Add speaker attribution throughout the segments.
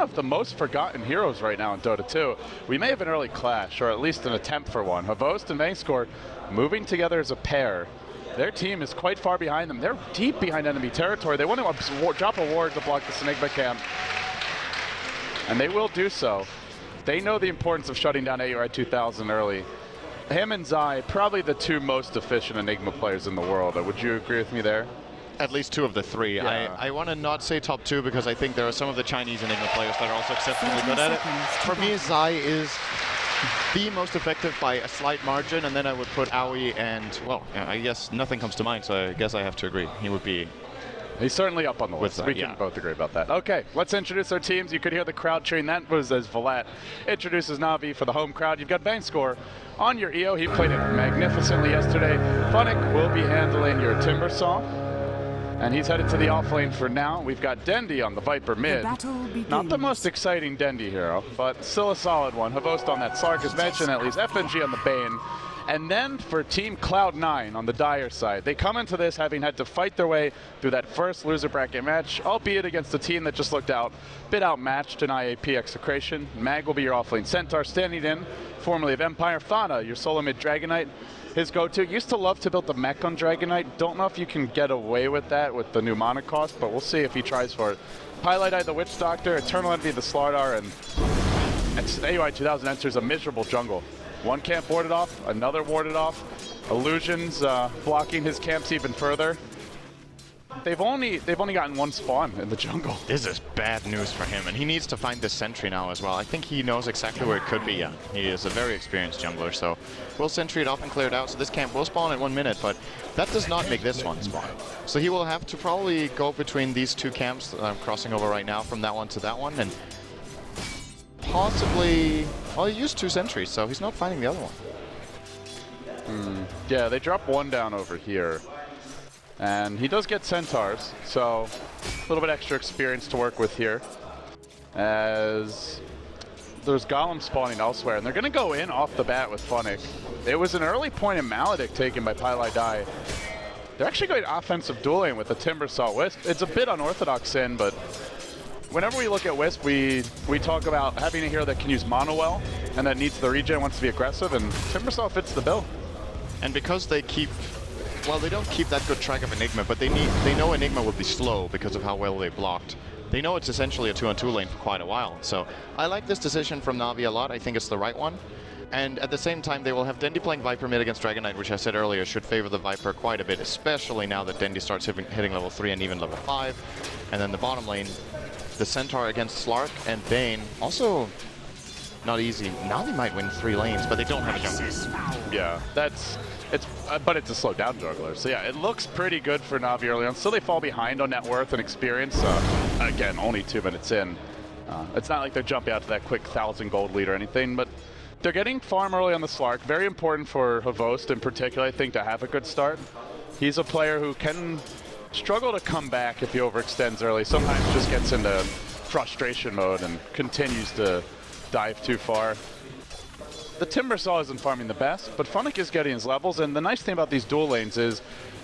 Speaker 1: of the most forgotten heroes right now in Dota 2. We may have an early clash, or at least an attempt for one. Havost and Vangscore moving together as a pair. Their team is quite far behind them. They're deep behind enemy territory. They want to drop a ward to block this Enigma camp, and they will do so. They know the importance of shutting down AUR 2000 early. Him and Zai, probably the two most efficient Enigma players in the world. Would you agree with me there?
Speaker 2: At least two of the three.
Speaker 1: Yeah.
Speaker 2: I want to not say top two because I think there are some of the Chinese Enigma players that are also exceptionally good at it. For me, Zai is the most effective by a slight margin, and then I would put Aoi and, well, I guess nothing comes to mind, so I guess I have to agree. He would be...
Speaker 1: He's certainly up on the list. We can both agree about that. Okay, let's introduce our teams. You could hear the crowd cheering. That was as Valat introduces Na'Vi for the home crowd. You've got Vangscore on your EO. He played it magnificently yesterday. Funnick will be handling your Timbersaw, and he's headed to the off lane for now. We've got Dendi on the Viper mid. Not the most exciting Dendi hero, but still a solid one. Havost on that Slark, as mentioned, at least FNG on the Bane. And then for Team Cloud9 on the Dire side, they come into this having had to fight their way through that first loser bracket match, albeit against a team that just looked bit outmatched in IAP Execration. Mag will be your offlane Centaur, standing in, formerly of Empire. FATA, your solo mid Dragon Knight, his go-to. Used to love to build the mech on Dragon Knight. Don't know if you can get away with that with the new mana cost, but we'll see if he tries for it. Pilot Eye, the Witch Doctor, Eternal Envy, the Starladder, and AUI 2000 enters a miserable jungle. One camp warded off, another warded off. Illusions blocking his camps even further. They've only gotten one spawn in the jungle.
Speaker 2: This is bad news for him, and he needs to find this sentry now as well. I think he knows exactly where it could be. Yeah, he is a very experienced jungler, so we'll sentry it off and clear it out. So this camp will spawn in 1 minute, but that does not make this one spawn. So he will have to probably go between these two camps that I'm crossing over right now, from that one to that one, and possibly, well, he used 2 sentries, so he's not finding the other one.
Speaker 1: Yeah, they drop one down over here. And he does get Centaurs, so a little bit extra experience to work with here. As there's Golem spawning elsewhere, and they're going to go in off the bat with Funnick. It was an early point in Maledict taken by Pilot Eye. They're actually going offensive dueling with the Timbersaw Wisp. It's a bit unorthodox in, but whenever we look at Wisp, we talk about having a hero that can use mono well, and that needs the regen, wants to be aggressive, and Timbersaw fits the bill.
Speaker 2: And because they keep... Well, they don't keep that good track of Enigma, but they know Enigma will be slow because of how well they blocked. They know it's essentially a 2-on-2 lane for quite a while. So I like this decision from Na'Vi a lot. I think it's the right one. And at the same time, they will have Dendi playing Viper mid against Dragon Knight, which I said earlier should favor the Viper quite a bit, especially now that Dendi starts hitting level 3 and even level 5. And then the bottom lane, the Centaur against Slark and Bane. Also not easy. Na'Vi might win 3 lanes, but they don't have a jungler.
Speaker 1: Yeah, but it's a slow down juggler. So yeah, it looks pretty good for Na'Vi early on. Still they fall behind on net worth and experience. Again, only 2 minutes in. It's not like they're jumping out to that quick 1,000 gold lead or anything, but they're getting farm early on the Slark. Very important for Havost in particular, I think, to have a good start. He's a player who can struggle to come back if he overextends early. Sometimes just gets into frustration mode and continues to dive too far. The Timbersaw isn't farming the best, but Funnick is getting his levels, and the nice thing about these dual lanes is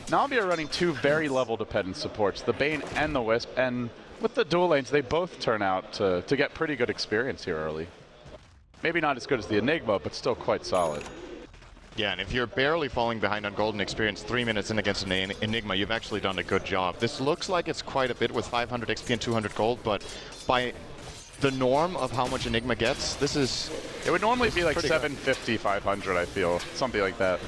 Speaker 1: Na'Vi are running 2 very level-dependent supports, the Bane and the Wisp, and with the dual lanes, they both turn out to get pretty good experience here early. Maybe not as good as the Enigma, but still quite solid.
Speaker 2: Yeah, and if you're barely falling behind on golden experience 3 minutes in against an Enigma, you've actually done a good job. This looks like it's quite a bit with 500 XP and 200 gold, but by the norm of how much Enigma gets, this is...
Speaker 1: It would normally be like 750, 500, I feel. Something like that.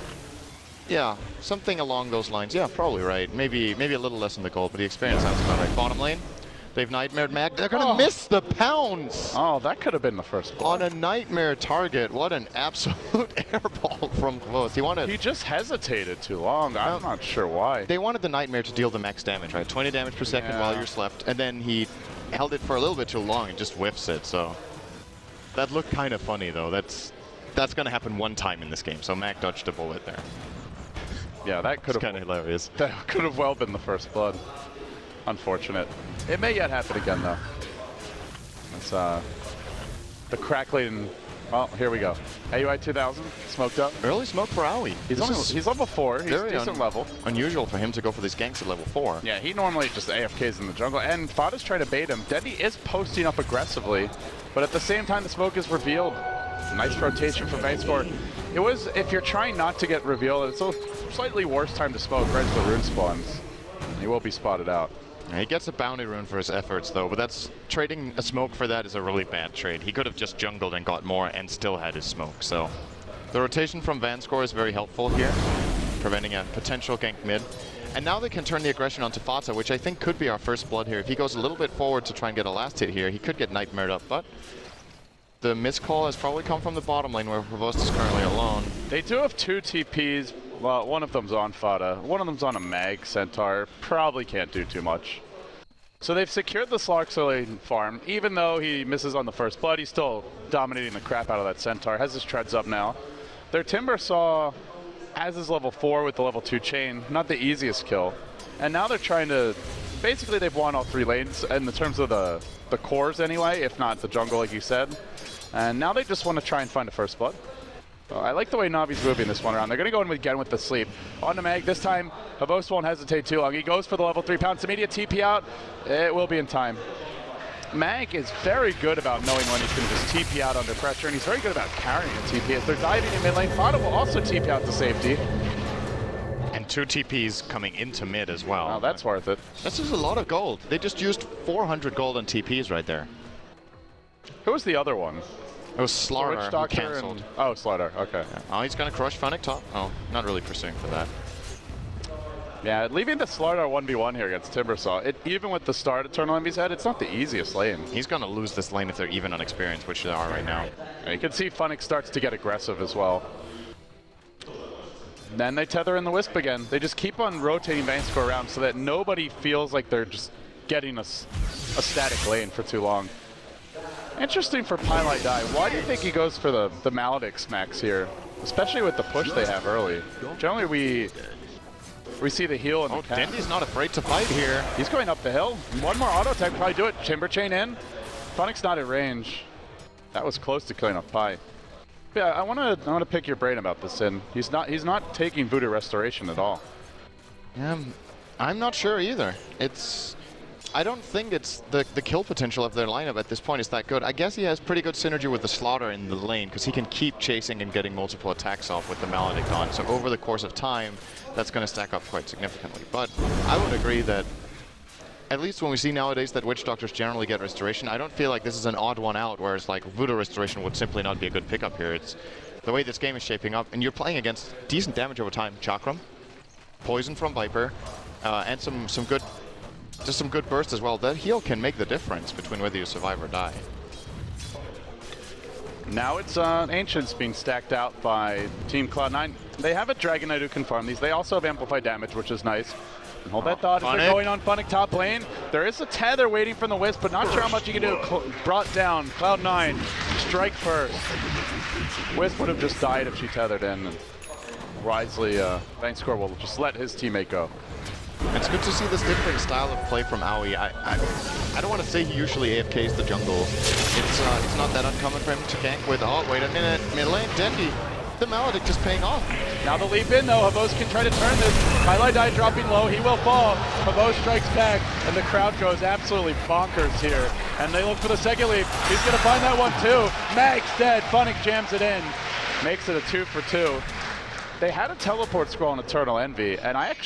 Speaker 2: Yeah, something along those lines. Yeah, probably right. Maybe a little less in the gold, but the experience sounds about right. Bottom lane, they've Nightmared Mag. They're going to miss the pounds!
Speaker 1: Oh, that could have been the first blood.
Speaker 2: On a Nightmare target. What an absolute airball from close. He just
Speaker 1: hesitated too long. I'm not sure why.
Speaker 2: They wanted the Nightmare to deal the max damage, right? 20 damage per second while you're slept, and then he held it for a little bit too long and just whiffs it, so... That looked kind of funny, though. That's going to happen one time in this game, so Mac dodged a bullet there.
Speaker 1: Yeah, that could have...
Speaker 2: kind of hilarious.
Speaker 1: That could have well been the first blood. Unfortunate. It may yet happen again, though. It's, the crackling. Well, here we go. AUI 2000 smoked up.
Speaker 2: Early smoke for Aoi.
Speaker 1: He's level 4. He's decent level.
Speaker 2: Unusual for him to go for these ganks at level 4.
Speaker 1: Yeah, he normally just AFKs in the jungle, and FATA's trying to bait him. Dendy is posting up aggressively, but at the same time, the smoke is revealed. Nice rotation from Vanescore. It was, if you're trying not to get revealed, it's a slightly worse time to smoke right as the rune spawns. He will be spotted out.
Speaker 2: He gets a bounty rune for his efforts, though, but that's trading a smoke for that is a really bad trade. He could have just jungled and got more and still had his smoke. So the rotation from Vanescore is very helpful here, preventing a potential gank mid. And now they can turn the aggression onto FATA, which I think could be our first blood here. If he goes a little bit forward to try and get a last hit here, he could get nightmared up, but the miscall has probably come from the bottom lane where Provost is currently alone.
Speaker 1: They do have 2 TPs. Well, one of them's on FATA. One of them's on a Mag Centaur. Probably can't do too much. So they've secured the Slark farm. Even though he misses on the first blood, he's still dominating the crap out of that Centaur. Has his treads up now. Their Timber Saw has his level 4 with the level 2 chain. Not the easiest kill. And now they're trying to... Basically, they've won all 3 lanes in the terms of the cores anyway, if not the jungle, like you said. And now they just want to try and find a first blood. I like the way Navi's moving this one around. They're going to go in again with the sleep. On to Mag. This time, Havos won't hesitate too long. He goes for the level 3 pounce. Immediate TP out. It will be in time. Mag is very good about knowing when he can just TP out under pressure, and he's very good about carrying a TP. As they're diving in mid lane, FATA will also TP out to safety.
Speaker 2: And 2 TPs coming into mid as well.
Speaker 1: Wow, that's worth it.
Speaker 2: This is a lot of gold. They just used 400 gold on TPs right there.
Speaker 1: Who was the other one?
Speaker 2: It was Starladder who cancelled.
Speaker 1: Oh, Starladder, okay.
Speaker 2: Yeah. Oh, he's going to crush Funnick top? Oh, not really pursuing for that.
Speaker 1: Yeah, leaving the Starladder 1v1 here against Timbersaw, even with the start Eternal Envy's head, it's not the easiest lane.
Speaker 2: He's going to lose this lane if they're even on experience, which they are right now.
Speaker 1: And you can see Funnick starts to get aggressive as well. Then they tether in the Wisp again. They just keep on rotating Vanescore around so that nobody feels like they're just getting a static lane for too long. Interesting for Pylite Die. Why do you think he goes for the Maledicts max here? Especially with the push they have early. Generally we see the heal and the cap.
Speaker 2: Dendy's not afraid to fight here.
Speaker 1: He's going up the hill. One more auto attack probably do it. Timber chain in. Funnick's not at range. That was close to killing off Pi. Yeah, I wanna pick your brain about this, Sin. He's not taking Voodoo Restoration at all.
Speaker 2: I'm not sure either. I don't think it's the kill potential of their lineup at this point is that good. I guess he has pretty good synergy with the Slaughter in the lane because he can keep chasing and getting multiple attacks off with the Maledict on. So over the course of time, that's going to stack up quite significantly. But I would agree that at least when we see nowadays that Witch Doctors generally get Restoration, I don't feel like this is an odd one out, whereas like Voodoo Restoration would simply not be a good pickup here. It's the way this game is shaping up, and you're playing against decent damage over time. Chakram, Poison from Viper, and some good burst as well. That heal can make the difference between whether you survive or die.
Speaker 1: Now it's Ancients being stacked out by Team Cloud9. They have a Dragon Knight who can farm these. They also have Amplified Damage, which is nice. And hold that thought as they're going on Funnick top lane. There is a tether waiting from the Wisp, but not sure how much you can do. Brought down. Cloud9, strike first. Wisp would have just died if she tethered in. And wisely, Vanescore will just let his teammate go.
Speaker 2: It's good to see this different style of play from Aoi. I don't want to say he usually AFKs the jungle. It's not that uncommon for him to gank with, oh, wait a minute, mid lane, Dendy. The Maledict just paying off.
Speaker 1: Now the leap in though, Havos can try to turn this. Pylite Die dropping low, he will fall. Havos strikes back, and the crowd goes absolutely bonkers here. And they look for the second leap. He's gonna find that one too. Mag's dead, Funnick jams it in. Makes it a 2 for 2. They had a teleport scroll on Eternal Envy, and I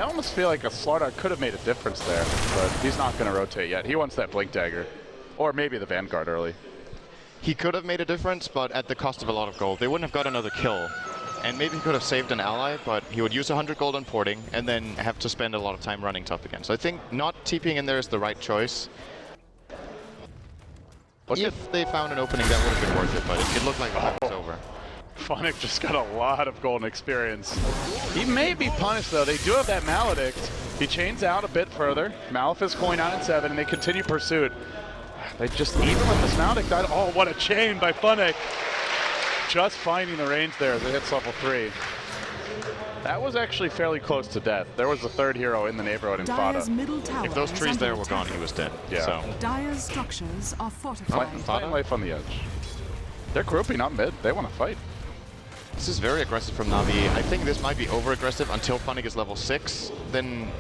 Speaker 1: almost feel like a Slaughter could have made a difference there, but he's not going to rotate yet. He wants that Blink Dagger, or maybe the Vanguard early.
Speaker 2: He could have made a difference, but at the cost of a lot of gold. They wouldn't have got another kill, and maybe he could have saved an ally, but he would use 100 gold on porting, and then have to spend a lot of time running top again. So I think not TPing in there is the right choice. If they found an opening, that would have been worth it, but it looked like the fight was over.
Speaker 1: Funnick just got a lot of golden experience. He may be punished though. They do have that Maledict. He chains out a bit further. Malefice going out in 7, and they continue pursuit. They just, even with this Maledict, oh, what a chain by Funnick. Just finding the range there as it hits level 3. That was actually fairly close to death. There was a third hero in the neighborhood in FATA.
Speaker 2: If those trees there were gone, he was dead.
Speaker 1: Yeah.
Speaker 2: So.
Speaker 3: Dire's structures are fortified.
Speaker 1: Fighting life on the edge. They're grouping up mid. They want to fight.
Speaker 2: This is very aggressive from Na'Vi. I think this might be over-aggressive until Funny is level 6. Then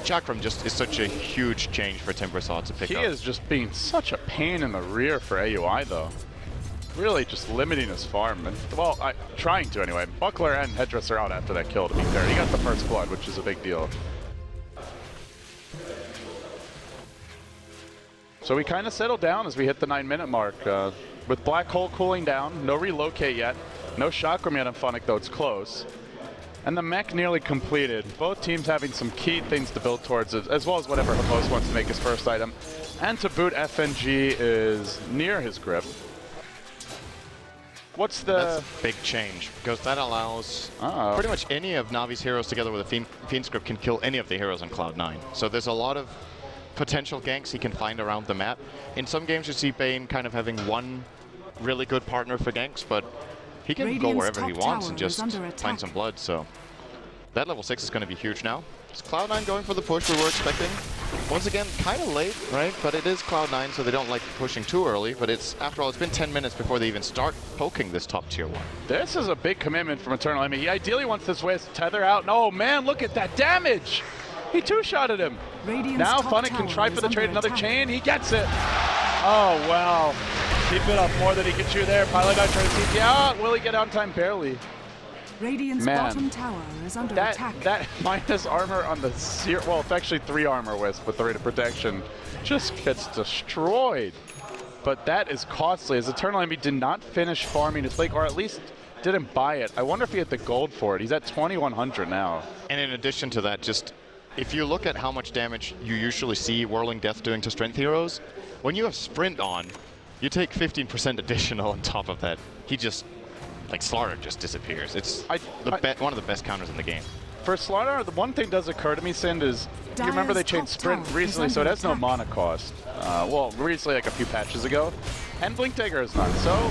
Speaker 2: Chakram just is such a huge change for Timbersaw to pick up.
Speaker 1: He is just being such a pain in the rear for AUI, though. Really just limiting his farm. And, well, trying to anyway. Buckler and Headdress are out after that kill, to be fair. He got the first blood, which is a big deal. So we kind of settled down as we hit the 9-minute mark. With Black Hole cooling down, no relocate yet. No Chakram yet on Funnick, though it's close. And the mech nearly completed. Both teams having some key things to build towards, as well as whatever Hamos wants to make his first item. And to boot, FNG is near his grip. What's the...
Speaker 2: That's a big change, because that allows pretty much any of Navi's heroes together with a Fiend script can kill any of the heroes on Cloud9. So there's a lot of potential ganks he can find around the map. In some games you see Bane kind of having one really good partner for ganks, but he can go wherever he wants and just find some blood, so that level 6 is going to be huge now. It's Cloud9 going for the push we were expecting. Once again, kind of late, right? But it is Cloud9, so they don't like pushing too early, but it's, after all, it's been 10 minutes before they even start poking this top tier 1.
Speaker 1: This is a big commitment from Eternal. I mean, he ideally wants this way to tether out. And oh man, look at that damage! He two-shotted him. Now Funnick can try for the trade another chain. He gets it. Oh, wow. He bit off more than he could chew there. Pilot out trying to TP out. Will he get on time? Barely.
Speaker 3: Radiant's bottom tower is under attack.
Speaker 1: That minus armor on the well, it's actually 3 armor wisp with the rate of protection. Just gets destroyed. But that is costly, as Eternal Enemy did not finish farming his lake, or at least didn't buy it. I wonder if he had the gold for it. He's at 2,100 now. And
Speaker 2: in addition to that, just if you look at how much damage you usually see Whirling Death doing to strength heroes, when you have Sprint on, you take 15% additional on top of that. He just, like, Starladder just disappears. It's one of the best counters in the game.
Speaker 1: For Starladder, the one thing does occur to me, Sind, is you remember they changed Sprint recently, so it has no mana cost. Well, recently, like a few patches ago. And Blink Dagger is none. So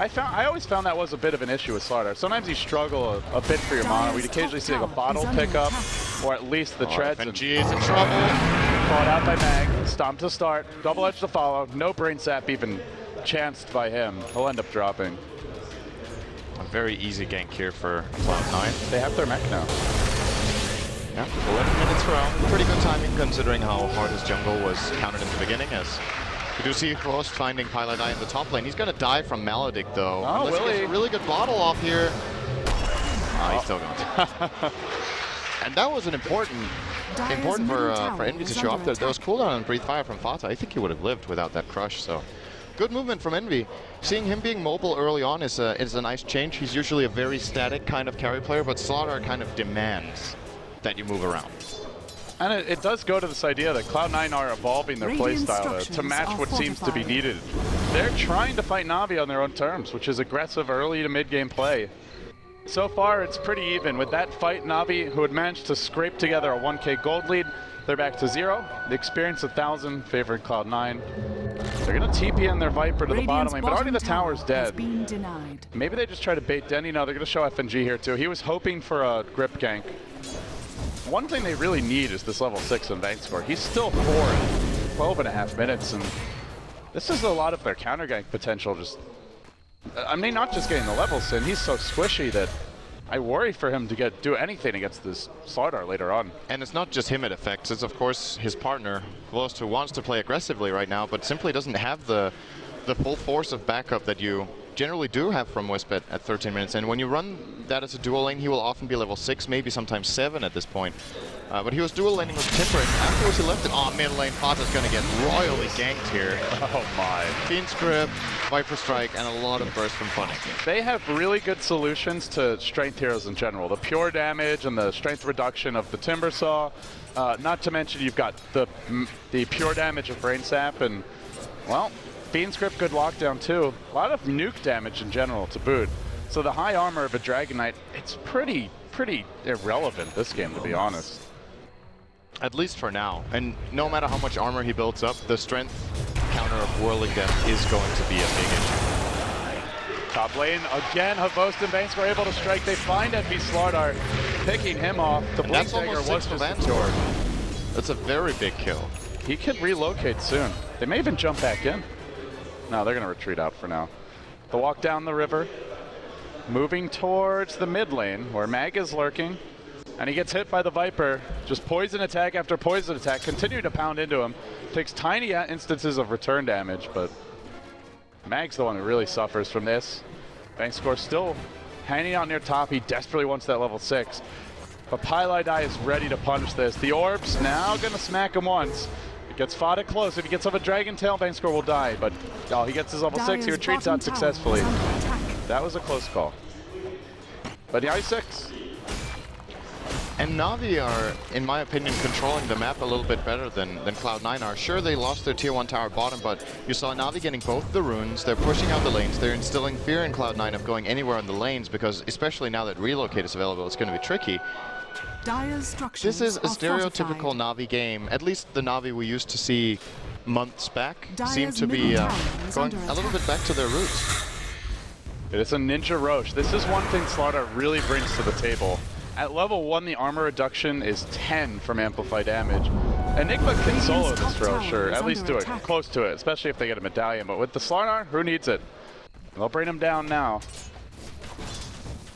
Speaker 1: I always found that was a bit of an issue with Starladder. Sometimes you struggle a bit for your mana. We'd occasionally see like a bottle pickup, or at least the treads.
Speaker 2: And FNG is in trouble.
Speaker 1: Caught out by Mag, stomp to start, double edge to follow, no brain sap even chanced by him. He'll end up dropping.
Speaker 2: A very easy gank here for Cloud9.
Speaker 1: They have their mech now.
Speaker 2: Yeah, 11 minutes for Al. Pretty good timing considering how hard his jungle was countered in the beginning, as we do see Frost finding Pilot Eye in the top lane. He's going to die from Maledict though.
Speaker 1: Oh,
Speaker 2: Unless he gets a really good bottle off here. He's still going. And that was an important for Envy to show up there. There was cooldown on Breathe Fire from FATA. I think he would have lived without that crush, so good movement from Envy. Seeing him being mobile early on is a nice change. He's usually a very static kind of carry player, but Starladder kind of demands that you move around.
Speaker 1: And it does go to this idea that Cloud9 are evolving their playstyle to match what seems to be needed. They're trying to fight Na'Vi on their own terms, which is aggressive early to mid-game play. So far, it's pretty even. With that fight, Na'Vi, who had managed to scrape together a 1k gold lead, they're back to 0. The experience 1,000 favoring Cloud9. They're going to TP in their Viper to the bottom lane, but already the tower's dead. Maybe they just try to bait Denny. No, they're going to show FNG here too. He was hoping for a grip gank. One thing they really need is this level 6 in bank score. He's still 4 in 12.5 minutes, and this is a lot of their counter gank potential. I mean, not just getting the levels in, he's so squishy that I worry for him to do anything against this Starladder later on.
Speaker 2: And it's not just him it affects, it's of course his partner, Lost, who wants to play aggressively right now, but simply doesn't have the full force of backup that you generally do have from Wisp at 13 minutes. And when you run that as a dual lane, he will often be level 6, maybe sometimes 7 at this point. But he was dual laning with Timber, and afterwards he left it. Oh, mid lane, Fata's gonna get royally ganked here.
Speaker 1: Oh my.
Speaker 2: Fiend Script, Viper Strike, and a lot of burst from Funnick.
Speaker 1: They have really good solutions to strength heroes in general. The pure damage and the strength reduction of the Timber Saw. Not to mention you've got the pure damage of Brain Sap, and, well, Fiend Script, good lockdown too. A lot of nuke damage in general to boot. So the high armor of a Dragon Knight, it's pretty irrelevant this game, to be honest.
Speaker 2: At least for now. And no matter how much armor he builds up, the strength counter of Whirling Death is going to be a big issue.
Speaker 1: Top lane, again, Havost and Banks were able to strike. They find FB Starladder, picking him off. The Blink Dagger was just secured.
Speaker 2: That's a very big kill.
Speaker 1: He could relocate soon. They may even jump back in. No, they're going to retreat out for now. The walk down the river, moving towards the mid lane where Mag is lurking. And he gets hit by the Viper. Just poison attack after poison attack. Continue to pound into him. Takes tiny instances of return damage, but Mag's the one who really suffers from this. Bankscore still hanging out near top. He desperately wants that level 6. But Pylai is ready to punish this. The orbs now going to smack him once. It gets FATA close. If he gets off a Dragon Tail, Bankscore will die. But he gets his level 6. He retreats out successfully. That was a close call. But the i6.
Speaker 2: And Na'Vi are, in my opinion, controlling the map a little bit better than Cloud9 are. Sure, they lost their tier 1 tower bottom, but you saw Na'Vi getting both the runes. They're pushing out the lanes. They're instilling fear in Cloud9 of going anywhere on the lanes, because especially now that relocate is available, it's going to be tricky. This is a stereotypical Na'Vi game. At least the Na'Vi we used to see months back seem to be going a little bit back to their roots.
Speaker 1: It's a Ninja Roche. This is one thing Starladder really brings to the table. At level 1, the armor reduction is 10 from amplify damage. Enigma can solo this Roche, or at least do it close to it, especially if they get a medallion. But with the Starladder, who needs it? They'll bring him down now.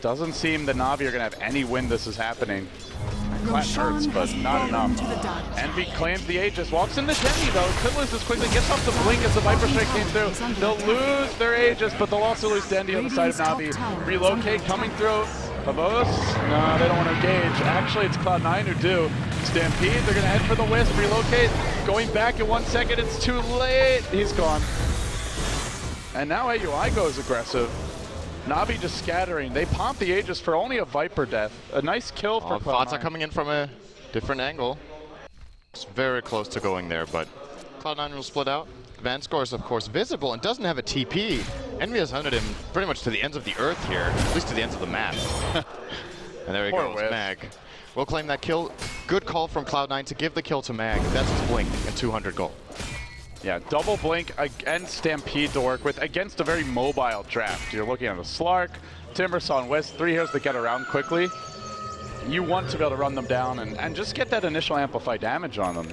Speaker 1: Doesn't seem the Na'Vi are going to have any win this is happening. Clap hurts, but not enough. Envy claims the Aegis, walks into Denny though, could lose this quickly, gets off the blink as the Viper Strike came through. They'll lose their Aegis, but they'll also lose Dendy on the side of Na'Vi. Relocate coming through. Pavos? No, they don't want to engage. Actually, it's Cloud9 who do. Stampede, they're going to head for the Wisp. Relocate, going back in 1 second. It's too late. He's gone. And now AUI goes aggressive. Na'Vi just scattering. They pomp the Aegis for only a Viper death. A nice kill for Cloud9.
Speaker 2: FATA coming in from a different angle. It's very close to going there, but Cloud9 will split out. Vanscore is, of course, visible and doesn't have a TP. Envy has hunted him pretty much to the ends of the earth here, at least to the ends of the map. And there he goes, Mag. We'll claim that kill. Good call from Cloud9 to give the kill to Mag. That's his blink and 200 gold.
Speaker 1: Yeah, double blink against Stampede to work with against a very mobile draft. You're looking at a Slark, Timbersaw, and Wisp, 3 heroes that get around quickly. You want to be able to run them down and just get that initial amplify damage on them.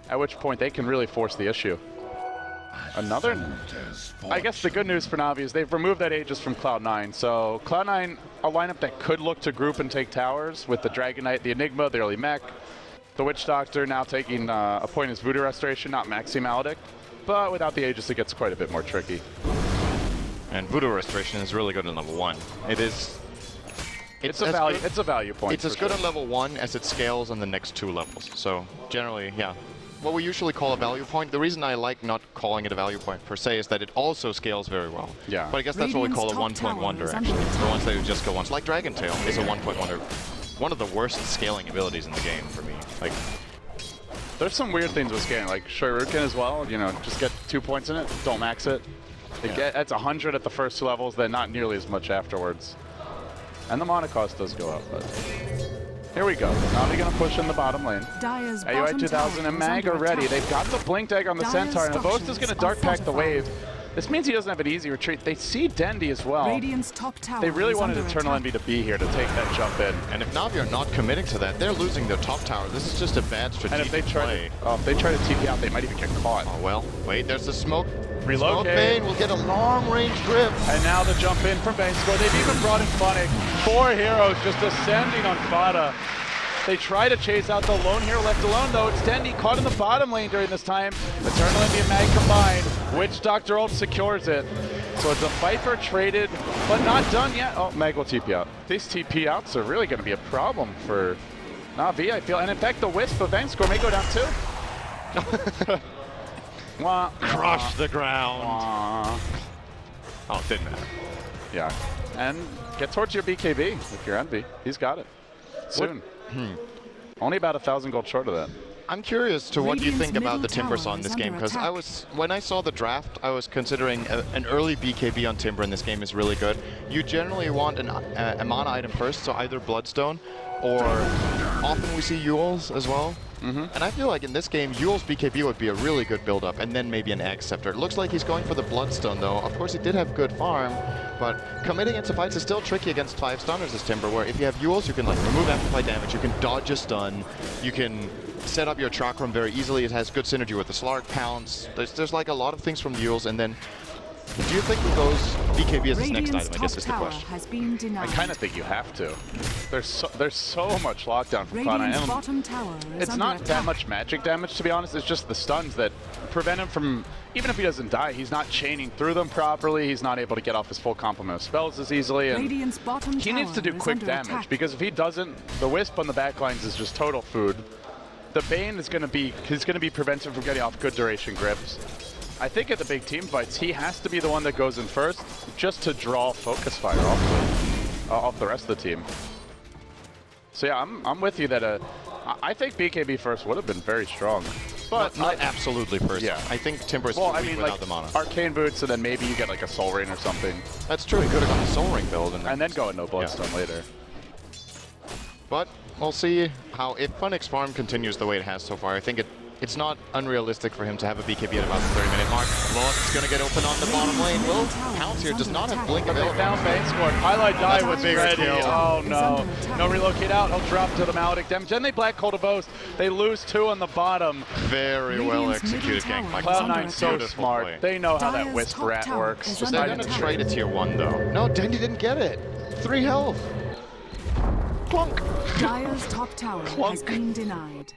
Speaker 1: At which point they can really force the issue. I guess the good news for Na'Vi is they've removed that Aegis from Cloud9. So Cloud9, a lineup that could look to group and take towers with the Dragon Knight, the Enigma, the early mech. The Witch Doctor now taking a point as Voodoo Restoration, not Maxi Maledict. But without the Aegis, it gets quite a bit more tricky.
Speaker 2: And Voodoo Restoration is really good in level 1.
Speaker 1: It's a value point.
Speaker 2: It's as good on level 1 as it scales on the next 2 levels. So generally, yeah. What we usually call a value point. The reason I like not calling it a value point per se is that it also scales very well.
Speaker 1: Yeah.
Speaker 2: But I guess that's what we call a 1-point wonder, actually. The ones that just go once. Like Dragon Tail is a 1-point wonder. One of the worst scaling abilities in the game for me. Like,
Speaker 1: there's some weird things with scaling, like Shoryuken as well. You know, just get 2 points in it, don't max it. That's 100 at the first 2 levels, then not nearly as much afterwards. And the mana cost does go up, but here we go. Na'Vi gonna push in the bottom lane. AUI 2000 and Mag are ready. They've got the blink tag on the Centaur, and Havost is gonna dark pack the wave. This means he doesn't have an easy retreat. They see Dendy as well. They really wanted Eternal Envy to be here to take that jump in.
Speaker 2: And if Na'Vi are not committing to that, they're losing their top tower. This is just a bad strategic play.
Speaker 1: If they try to TP out, they might even get caught.
Speaker 2: Oh well, wait, there's the smoke.
Speaker 1: Relocate.
Speaker 2: Smoke Bane will get a long-range grip.
Speaker 1: And now the jump in from Bankscore. They've even brought in Funnick. 4 heroes just ascending on FATA. They try to chase out the lone hero left alone, though. It's Dendy caught in the bottom lane during this time. Eternal Envy and Mag combined. Witch Doctor ult secures it. So it's a Viper traded, but not done yet. Oh, Mag will TP out. These TP outs are really going to be a problem for Na'Vi, I feel. And in fact, the Wisp of Bankscore may go down too.
Speaker 2: Crush the ground. Oh, it didn't matter.
Speaker 1: Yeah. And get towards your BKB if you're Envy. He's got it. Soon. Only about 1,000 gold short of that.
Speaker 2: I'm curious to what you think about the Timbersaw in this game, because when I saw the draft, I was considering an early BKB on Timber in this game is really good. You generally want a mana item first, so either Bloodstone or often we see Yules as well. And I feel like in this game, Yule's BKB would be a really good build-up, and then maybe an Egg Scepter. It looks like he's going for the Bloodstone, though. Of course, he did have good farm, but committing into fights is still tricky against 5 stunners as Timber, where if you have Yules, you can like remove amplify damage, you can dodge a stun, you can set up your Chakram very easily. It has good synergy with the Slark Pounce. There's like a lot of things from Yules, and then do you think he goes BKB as his next item, I guess is the question.
Speaker 1: I kind of think you have to. There's so much lockdown from Cloud9. It's not that much magic damage, to be honest. It's just the stuns that prevent him from, even if he doesn't die, he's not chaining through them properly. He's not able to get off his full complement of spells as easily. And he needs to do quick damage, because if he doesn't, the Wisp on the backlines is just total food. The Bane is going to be, he's going to be prevented from getting off good duration grips. I think at the big team fights, he has to be the one that goes in first, just to draw focus fire off the rest of the team. So yeah, I'm with you that I think BKB first would have been very strong, but
Speaker 2: not absolutely first.
Speaker 1: Yeah,
Speaker 2: I think Timber's weak without the mana.
Speaker 1: Arcane Boots, and then maybe you get like a Soul Ring or something.
Speaker 2: That's true. He could have gone the Soul Ring build and
Speaker 1: then go into Bloodstone later.
Speaker 2: But we'll see how, if Funix farm continues the way it has so far. I think it's not unrealistic for him to have a BKB at about the 30-minute mark. Lost is going to get open on the bottom lane. Will Pounce here does not have Blink available.
Speaker 1: Down base score. Highlight die was ready. Oh no. No relocate out. He'll drop to the Maledic damage. Then they Black Hole to Boast. They lose 2 on the bottom.
Speaker 2: Very well executed gank.
Speaker 1: Cloud9 so smart.
Speaker 2: Play.
Speaker 1: They know how that Wisp Rat works.
Speaker 2: They're going to trade a tier 1 though. No, Dendy didn't get it. 3 health. Clunk.
Speaker 3: Dire's top tower has been denied.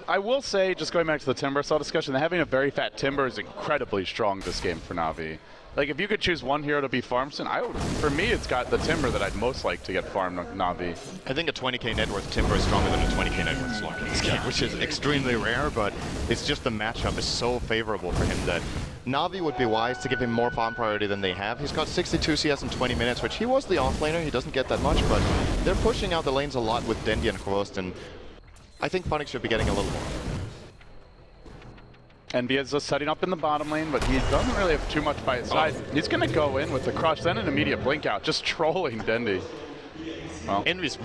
Speaker 1: I will say, just going back to the Timber Saw discussion, that having a very fat Timber is incredibly strong this game for Na'Vi. Like, if you could choose one hero to be farmed, for me, it's got the Timber that I'd most like to get farmed on Na'Vi.
Speaker 2: I think a 20k net worth Timber is stronger than a 20k net worth Slark in this game, which is extremely rare, but it's just the matchup is so favorable for him that Na'Vi would be wise to give him more farm priority than they have. He's got 62 CS in 20 minutes, which he was the offlaner. He doesn't get that much, but they're pushing out the lanes a lot with Dendy and Krost, and I think Funix should be getting a little more.
Speaker 1: Envy is just setting up in the bottom lane, but he doesn't really have too much by his side. He's going to go in with the crush, then an immediate blink out, just trolling Dendy. Well,
Speaker 2: Envy's,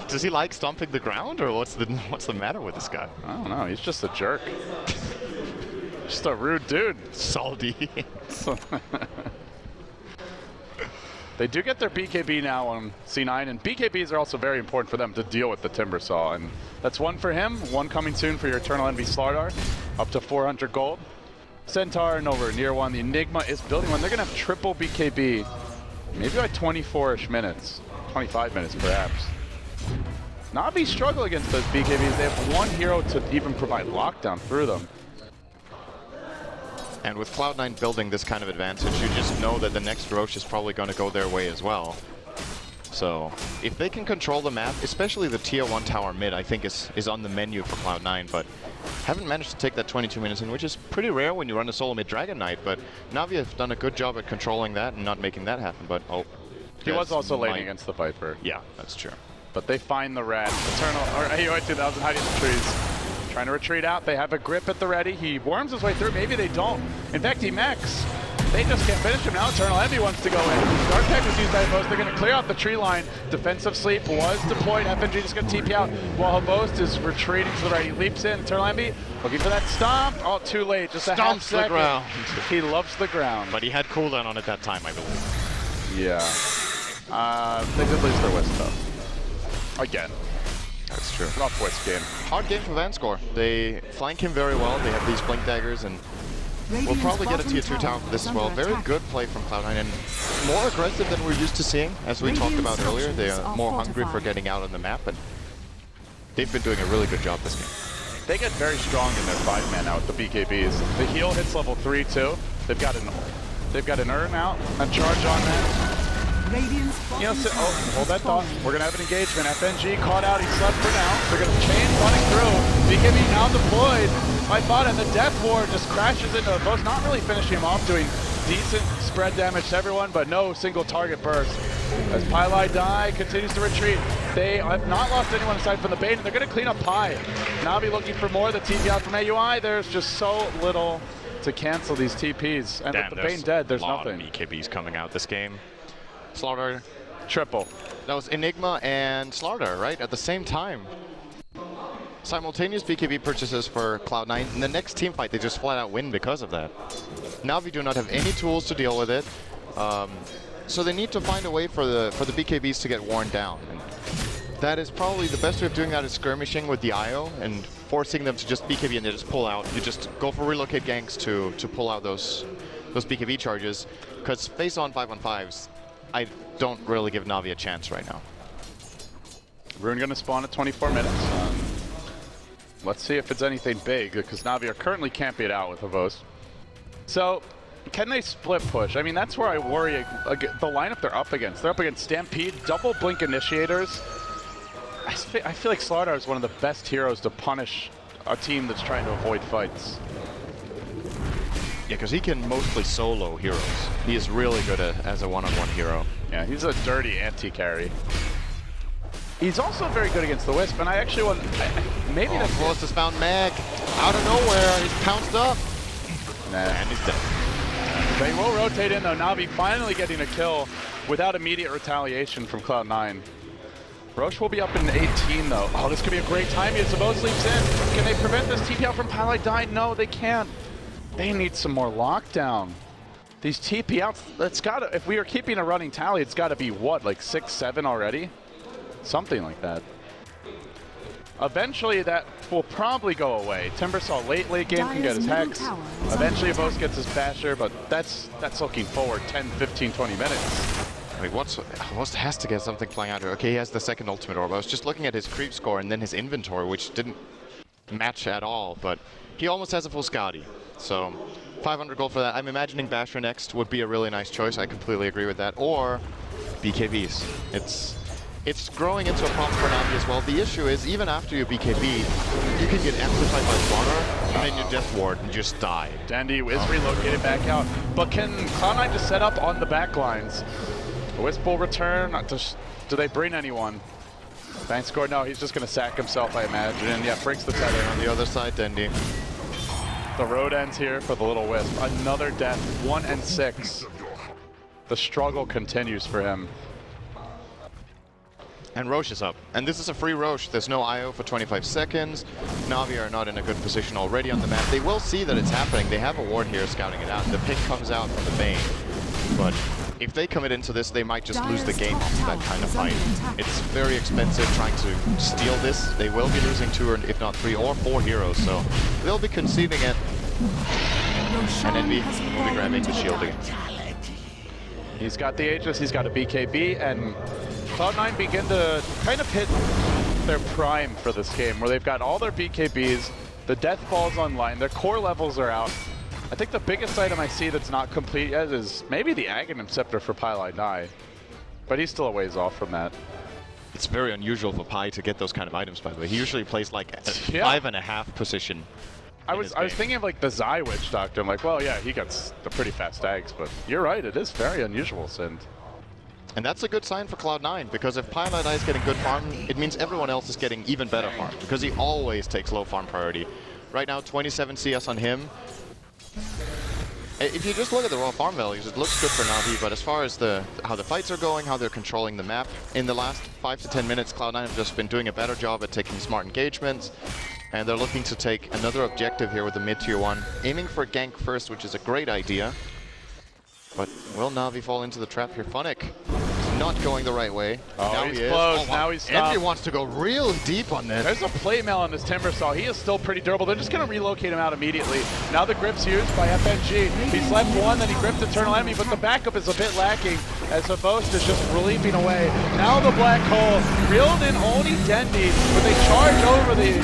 Speaker 2: does he like stomping the ground, or what's the matter with this guy?
Speaker 1: I don't know. He's just a jerk. Just a rude dude.
Speaker 2: Salty.
Speaker 1: They do get their BKB now on C9, and BKBs are also very important for them to deal with the Timber Saw, and that's 1 for him, 1 coming soon for your Eternal Envy Starladder, up to 400 gold. Centaur nowhere near 1. The Enigma is building 1. They're going to have triple BKB, maybe like 24-ish minutes, 25 minutes perhaps. Na'Vi struggle against those BKBs. They have 1 hero to even provide lockdown through them.
Speaker 2: And with Cloud9 building this kind of advantage, you just know that the next Roche is probably going to go their way as well. So if they can control the map, especially the tier 1 tower mid, I think is on the menu for Cloud9, but haven't managed to take that 22 minutes in, which is pretty rare when you run a solo mid Dragon Knight, but Na'Vi have done a good job at controlling that and not making that happen, but
Speaker 1: he was also laning against the Viper.
Speaker 2: Yeah, that's true.
Speaker 1: But they find the rat. Eternal, or AOI 2000 hiding in the trees. Trying to retreat out. They have a grip at the ready. He worms his way through. Maybe they don't. In fact, he mechs. They just can't finish him now. Eternal Envy wants to go in. Dark Tech was used by Hobos. They're going to clear out the tree line. Defensive sleep was deployed. FNG just going to TP out while Hobos is retreating to the right. He leaps in. Eternal Envy looking for that stomp. Oh, too late. Just a half second.
Speaker 2: The ground.
Speaker 1: He loves the ground.
Speaker 2: But he had cooldown on it that time, I believe.
Speaker 1: Yeah. They did lose their Wisp, though. Again.
Speaker 2: That's true.
Speaker 1: Rough Wisp game.
Speaker 2: Hard game for Vanscore. They flank him very well. They have these blink daggers, and we'll probably get a tier 2 tower for this as well. Very good play from Cloud9, and more aggressive than we're used to seeing. As we talked about earlier, they are more hungry for getting out on the map, and they've been doing a really good job this game.
Speaker 1: They get very strong in their 5-man now with the BKBs. The heal hits level 3 too. They've got an urn out, a charge on that. You know, hold that thought. We're going to have an engagement. FNG caught out. He slept for now. They're going to chain running through. BKB now deployed by FATA, and the Death Ward just crashes into the post, not really finishing him off, doing decent spread damage to everyone, but no single target burst. As Pylai Die continues to retreat, they have not lost anyone aside from the Bane, and they're going to clean up Pi. Na'Vi looking for more. The TP out from AUI. There's just so little to cancel these TPs. And with the Bane dead, there's nothing.
Speaker 2: A lot of BKBs coming out this game. Starladder
Speaker 1: triple.
Speaker 2: That was Enigma and Starladder, right? At the same time. simultaneous BKB purchases for Cloud9. In the next team fight, they just flat out win because of that. Na'Vi do not have any tools to deal with it. So they need to find a way for the BKBs to get worn down. And that is probably the best way of doing that is skirmishing with the IO and forcing them to just BKB and they just pull out. You just go for relocate ganks to pull out those BKB charges. Because face on 5-on-5s, I don't really give Na'Vi a chance right now.
Speaker 1: Rune going to spawn at 24 minutes. Let's see if it's anything big, because Na'Vi are currently camping it out with Havos. So, can they split push? I mean, that's where I worry the lineup they're up against. They're up against Stampede, double Blink Initiators. I feel like Starladder is one of the best heroes to punish a team that's trying to avoid fights.
Speaker 2: Yeah, because he can mostly solo heroes. He is really good as a one-on-one hero.
Speaker 1: Yeah, he's a dirty anti-carry. He's also very good against the Wisp, and I actually want... maybe that's...
Speaker 2: Close has found Mag. Out of nowhere, he's pounced up.
Speaker 1: Nah.
Speaker 2: And he's dead.
Speaker 1: They will rotate in, though. Na'Vi finally getting a kill without immediate retaliation from Cloud9. Roche will be up in 18, though. Oh, this could be a great time as Savos leaps in. Can they prevent this TP out from Pally dying? No, they can't. They need some more lockdown. These TP outs, it's gotta, if we are keeping a running tally, it's gotta be what, like 6, 7 already? Something like that. Eventually that will probably go away. Timbersaw late game can get his Hex. Eventually Avos gets his Basher, but that's looking forward 10, 15, 20 minutes.
Speaker 2: I mean, Avos has to get something flying out here. Okay, he has the second ultimate orb. I was just looking at his creep score and then his inventory, which didn't match at all, but he almost has a full Scotty. So 500 gold for that. I'm imagining Basher next would be a really nice choice. I completely agree with that. Or BKBs. It's growing into a problem for Na'Vi as well. The issue is, even after you BKB, you can get amplified by Spawner, and then you Death Ward and just die.
Speaker 1: Dandy is relocated back out. But can Cloud9 just set up on the back lines? Wisp will return. Do they bring anyone? Bank score? No, he's just going to sack himself, I imagine. And yeah, breaks the tether.
Speaker 2: On the other side, Dandy.
Speaker 1: The road ends here for the little Wisp. Another death, 1 and 6. The struggle continues for him.
Speaker 2: And Roche is up. And this is a free Roche. There's no IO for 25 seconds. Na'Vi are not in a good position already on the map. They will see that it's happening. They have a ward here scouting it out. The pick comes out from the Bane. But if they commit into this, they might just lose the game off that kind of fight. It's very expensive trying to steal this. They will be losing 2, or if not 3 or 4 heroes, so they'll be conceding it. And Envy will be grabbing the shield again.
Speaker 1: He's got the Aegis, he's got a BKB, and Cloud9 begin to kind of hit their prime for this game, where they've got all their BKBs, the death balls online, their core levels are out. I think the biggest item I see that's not complete yet is maybe the Aghanim Scepter for Pally, but he's still a ways off from that.
Speaker 2: It's very unusual for Pi to get those kind of items, by the way. He usually plays like a 5.5 position.
Speaker 1: I was thinking of like the Zai Witch Doctor. I'm like, well, yeah, he got the pretty fast Ags, but you're right, it is very unusual, Sind.
Speaker 2: And that's a good sign for Cloud9, because if Pally is getting good farm, it means everyone else is getting even better farm, because he always takes low farm priority. Right now, 27 CS on him. If you just look at the raw farm values, it looks good for Na'Vi, but as far as how the fights are going, how they're controlling the map, in the last 5 to 10 minutes, Cloud9 have just been doing a better job at taking smart engagements, and they're looking to take another objective here with the mid-tier 1, aiming for gank first, which is a great idea. But will Na'Vi fall into the trap here? Funnick not going the right way.
Speaker 1: Oh,
Speaker 2: now
Speaker 1: he's
Speaker 2: he is.
Speaker 1: close. Now he's stopped.
Speaker 2: Envy wants to go real deep on this.
Speaker 1: There's a plate mail on this Timbersaw. He is still pretty durable. They're just going to relocate him out immediately. Now the grip's used by FNG. He slept one, then he gripped Eternal Enemy, but the backup is a bit lacking as Havost is just relieving away. Now the black hole reeled in only Dendi, but they charge over the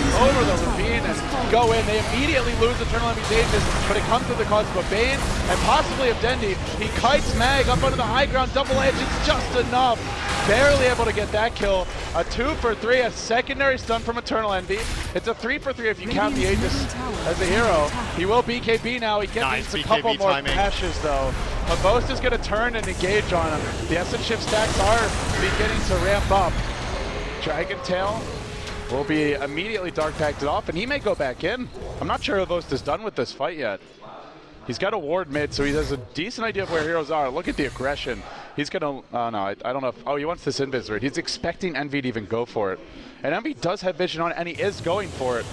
Speaker 1: ravine and go in. They immediately lose Eternal Enemy's Aegis, but it comes at the cost of a Bane and possibly of Dendi. He kites Mag up onto the high ground, double edge. It's just enough. Barely able to get that kill. A 2 for 3, a secondary stun from Eternal Envy. It's a 3 for 3 if you count the Aegis as a hero. He will BKB now. He gets a couple more pashes though. Havost is going to turn and engage on him. The Essence Shift stacks are beginning to ramp up. Dragon Tail will be immediately dark packed off, and he may go back in. I'm not sure Havost is done with this fight yet. He's got a ward mid, so he has a decent idea of where heroes are. Look at the aggression. He's gonna, no, I don't know if, oh, he wants this invis read. He's expecting Envy to even go for it. And Envy does have vision on it, and he is going for it.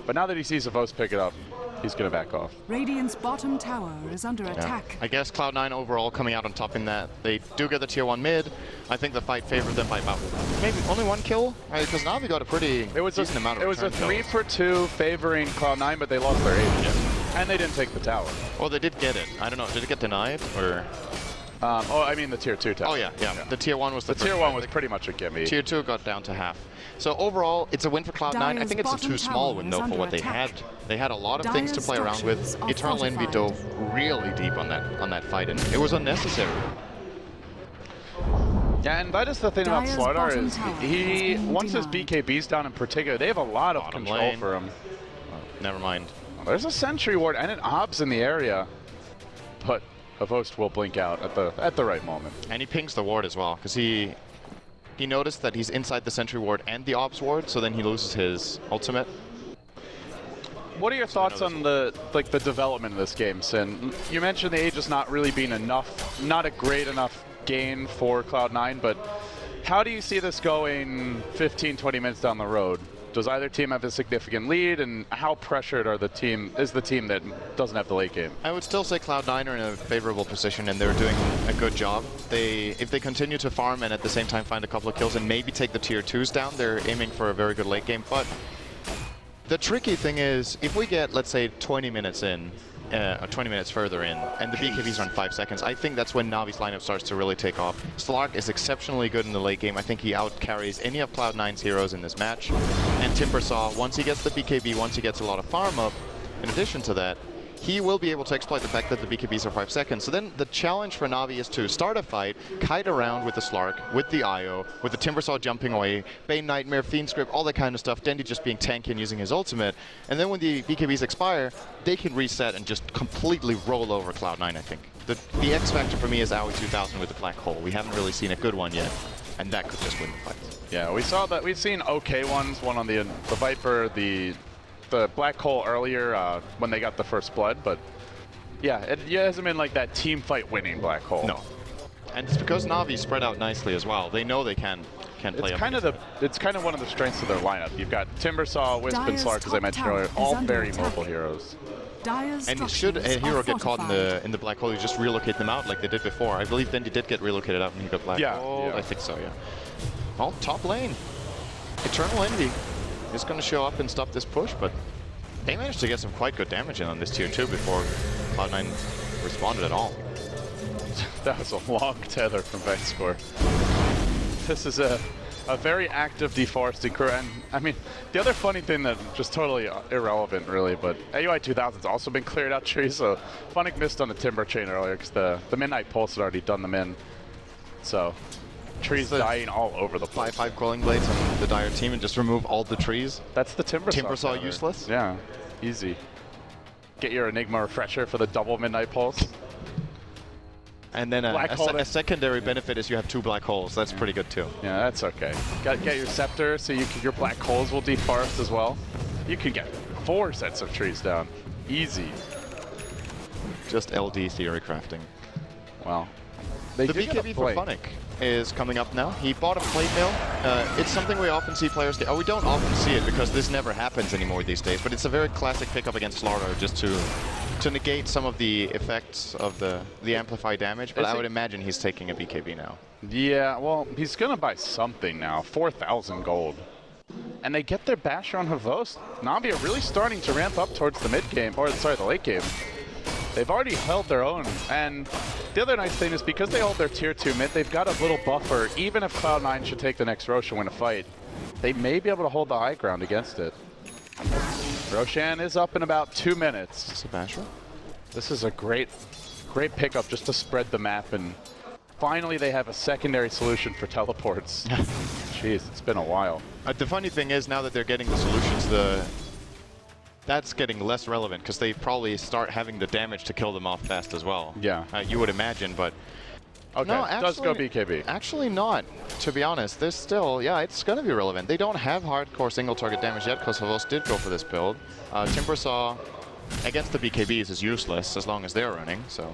Speaker 1: But now that he sees Avos pick it up, he's gonna back off.
Speaker 3: Radiant's bottom tower is under attack.
Speaker 2: I guess Cloud9 overall coming out on top in that. They do get the tier 1 mid. I think the fight favored them by about maybe only 1 kill, right? Because Na'Vi got a pretty decent amount of
Speaker 1: It was a
Speaker 2: return
Speaker 1: 3
Speaker 2: kills.
Speaker 1: for 2 favoring Cloud9, but they lost their Aegis. And they didn't take the tower.
Speaker 2: Well, they did get it. I don't know, did it get denied or?
Speaker 1: Oh, I mean the tier 2 tower.
Speaker 2: Oh yeah. The tier 1 was
Speaker 1: the tier 1 was pretty much a gimme.
Speaker 2: Tier 2 got down to half. So overall, it's a win for Cloud9. I think it's a too small win though for what they had. They had a lot of things to play around with. Eternal Envy dove really deep on that fight, and it was unnecessary.
Speaker 1: Yeah, and that is the thing about Starladder is he once his BKB's down in particular, they have a lot of control for him.
Speaker 2: Never mind.
Speaker 1: There's a sentry ward and an obs in the area, but Avos will blink out at the right moment.
Speaker 2: And he pings the ward as well, because he noticed that he's inside the sentry ward and the ops ward, so then he loses his ultimate.
Speaker 1: What are your thoughts on the development of this game, Sin? You mentioned the Aegis not really being enough, not a great enough gain for Cloud9, but how do you see this going 15, 20 minutes down the road? Does either team have a significant lead, and how pressured is the team that doesn't have the late game?
Speaker 2: I would still say Cloud9 are in a favorable position, and they're doing a good job. If they continue to farm and at the same time find a couple of kills and maybe take the tier 2s down, they're aiming for a very good late game. But the tricky thing is, if we get, let's say, 20 minutes in, 20 minutes further in, and the BKBs are in 5 seconds, I think that's when Navi's lineup starts to really take off. Slark is exceptionally good in the late game. I think he outcarries any of Cloud9's heroes in this match. And Timbersaw, once he gets the BKB, once he gets a lot of farm up, in addition to that, he will be able to exploit the fact that the BKBs are 5 seconds. So then the challenge for Na'Vi is to start a fight, kite around with the Slark, with the IO, with the Timbersaw jumping away, Bane Nightmare, Fiend Script, all that kind of stuff, Dendy just being tanky and using his ultimate. And then when the BKBs expire, they can reset and just completely roll over Cloud9, I think. The X factor for me is Aoi 2000 with the Black Hole. We haven't really seen a good one yet, and that could just win the fight.
Speaker 1: Yeah, we saw that. We've seen okay ones, one on the Viper, the Black Hole earlier when they got the first blood, but yeah, it hasn't been like that team fight winning Black Hole.
Speaker 2: No. And it's because Na'Vi spread out nicely as well. They know they can play
Speaker 1: It's kind of one of the strengths of their lineup. You've got Timbersaw, Wisp, and Slark, as I mentioned earlier, all very mobile heroes.
Speaker 2: And should a hero get caught in the Black Hole, you just relocate them out like they did before. I believe Dendy did get relocated out when he got Black Hole.
Speaker 1: Yeah.
Speaker 2: I think so, yeah. Well, top lane. Eternal Envy is going to show up and stop this push, but they managed to get some quite good damage in on this tier 2 before Cloud9 responded at all.
Speaker 1: That was a long tether from Vexcore. This is a very active deforesting crew, and I mean, the other funny thing that just totally irrelevant really, but AUI 2000's also been cleared out trees, so Funnick missed on the timber chain earlier because the Midnight Pulse had already done them in. So trees dying all over the place.
Speaker 2: 5/5 Quelling Blades on the Dire team and just remove all the trees.
Speaker 1: That's the
Speaker 2: Timbersaw useless?
Speaker 1: Yeah, easy. Get your Enigma refresher for the double Midnight Pulse.
Speaker 2: And then a secondary benefit is you have 2 black holes. That's pretty good too.
Speaker 1: Yeah, that's okay. Get your Scepter so your black holes will deforest as well. You can get 4 sets of trees down. Easy.
Speaker 2: Just LD theory crafting.
Speaker 1: Well,
Speaker 2: the BKB for Funnick is coming up now. He bought a plate mill. It's something we often see players do. Oh, we don't often see it because this never happens anymore these days, but it's a very classic pickup against Starladder just to negate some of the effects of the amplify damage, but I would imagine he's taking a BKB now.
Speaker 1: Yeah, well, he's going to buy something now. 4,000 gold. And they get their Basher on Havos. Na'Vi are really starting to ramp up towards the mid game, or sorry, the late game. They've already held their own, and the other nice thing is because they hold their tier 2 mid, they've got a little buffer. Even if Cloud9 should take the next Roshan win a fight, they may be able to hold the high ground against it. Roshan is up in about 2 minutes.
Speaker 2: Sebastian?
Speaker 1: This is a great pickup just to spread the map, and finally they have a secondary solution for teleports. Jeez, it's been a while.
Speaker 2: The funny thing is now that they're getting the solutions, that's getting less relevant because they probably start having the damage to kill them off fast as well.
Speaker 1: Yeah.
Speaker 2: You would imagine, but
Speaker 1: okay,
Speaker 2: no, actually,
Speaker 1: does go BKB.
Speaker 2: Actually not, to be honest. There's still, yeah, it's going to be relevant. They don't have hardcore single target damage yet because Havos did go for this build. Timbersaw against the BKBs is useless as long as they're running, so.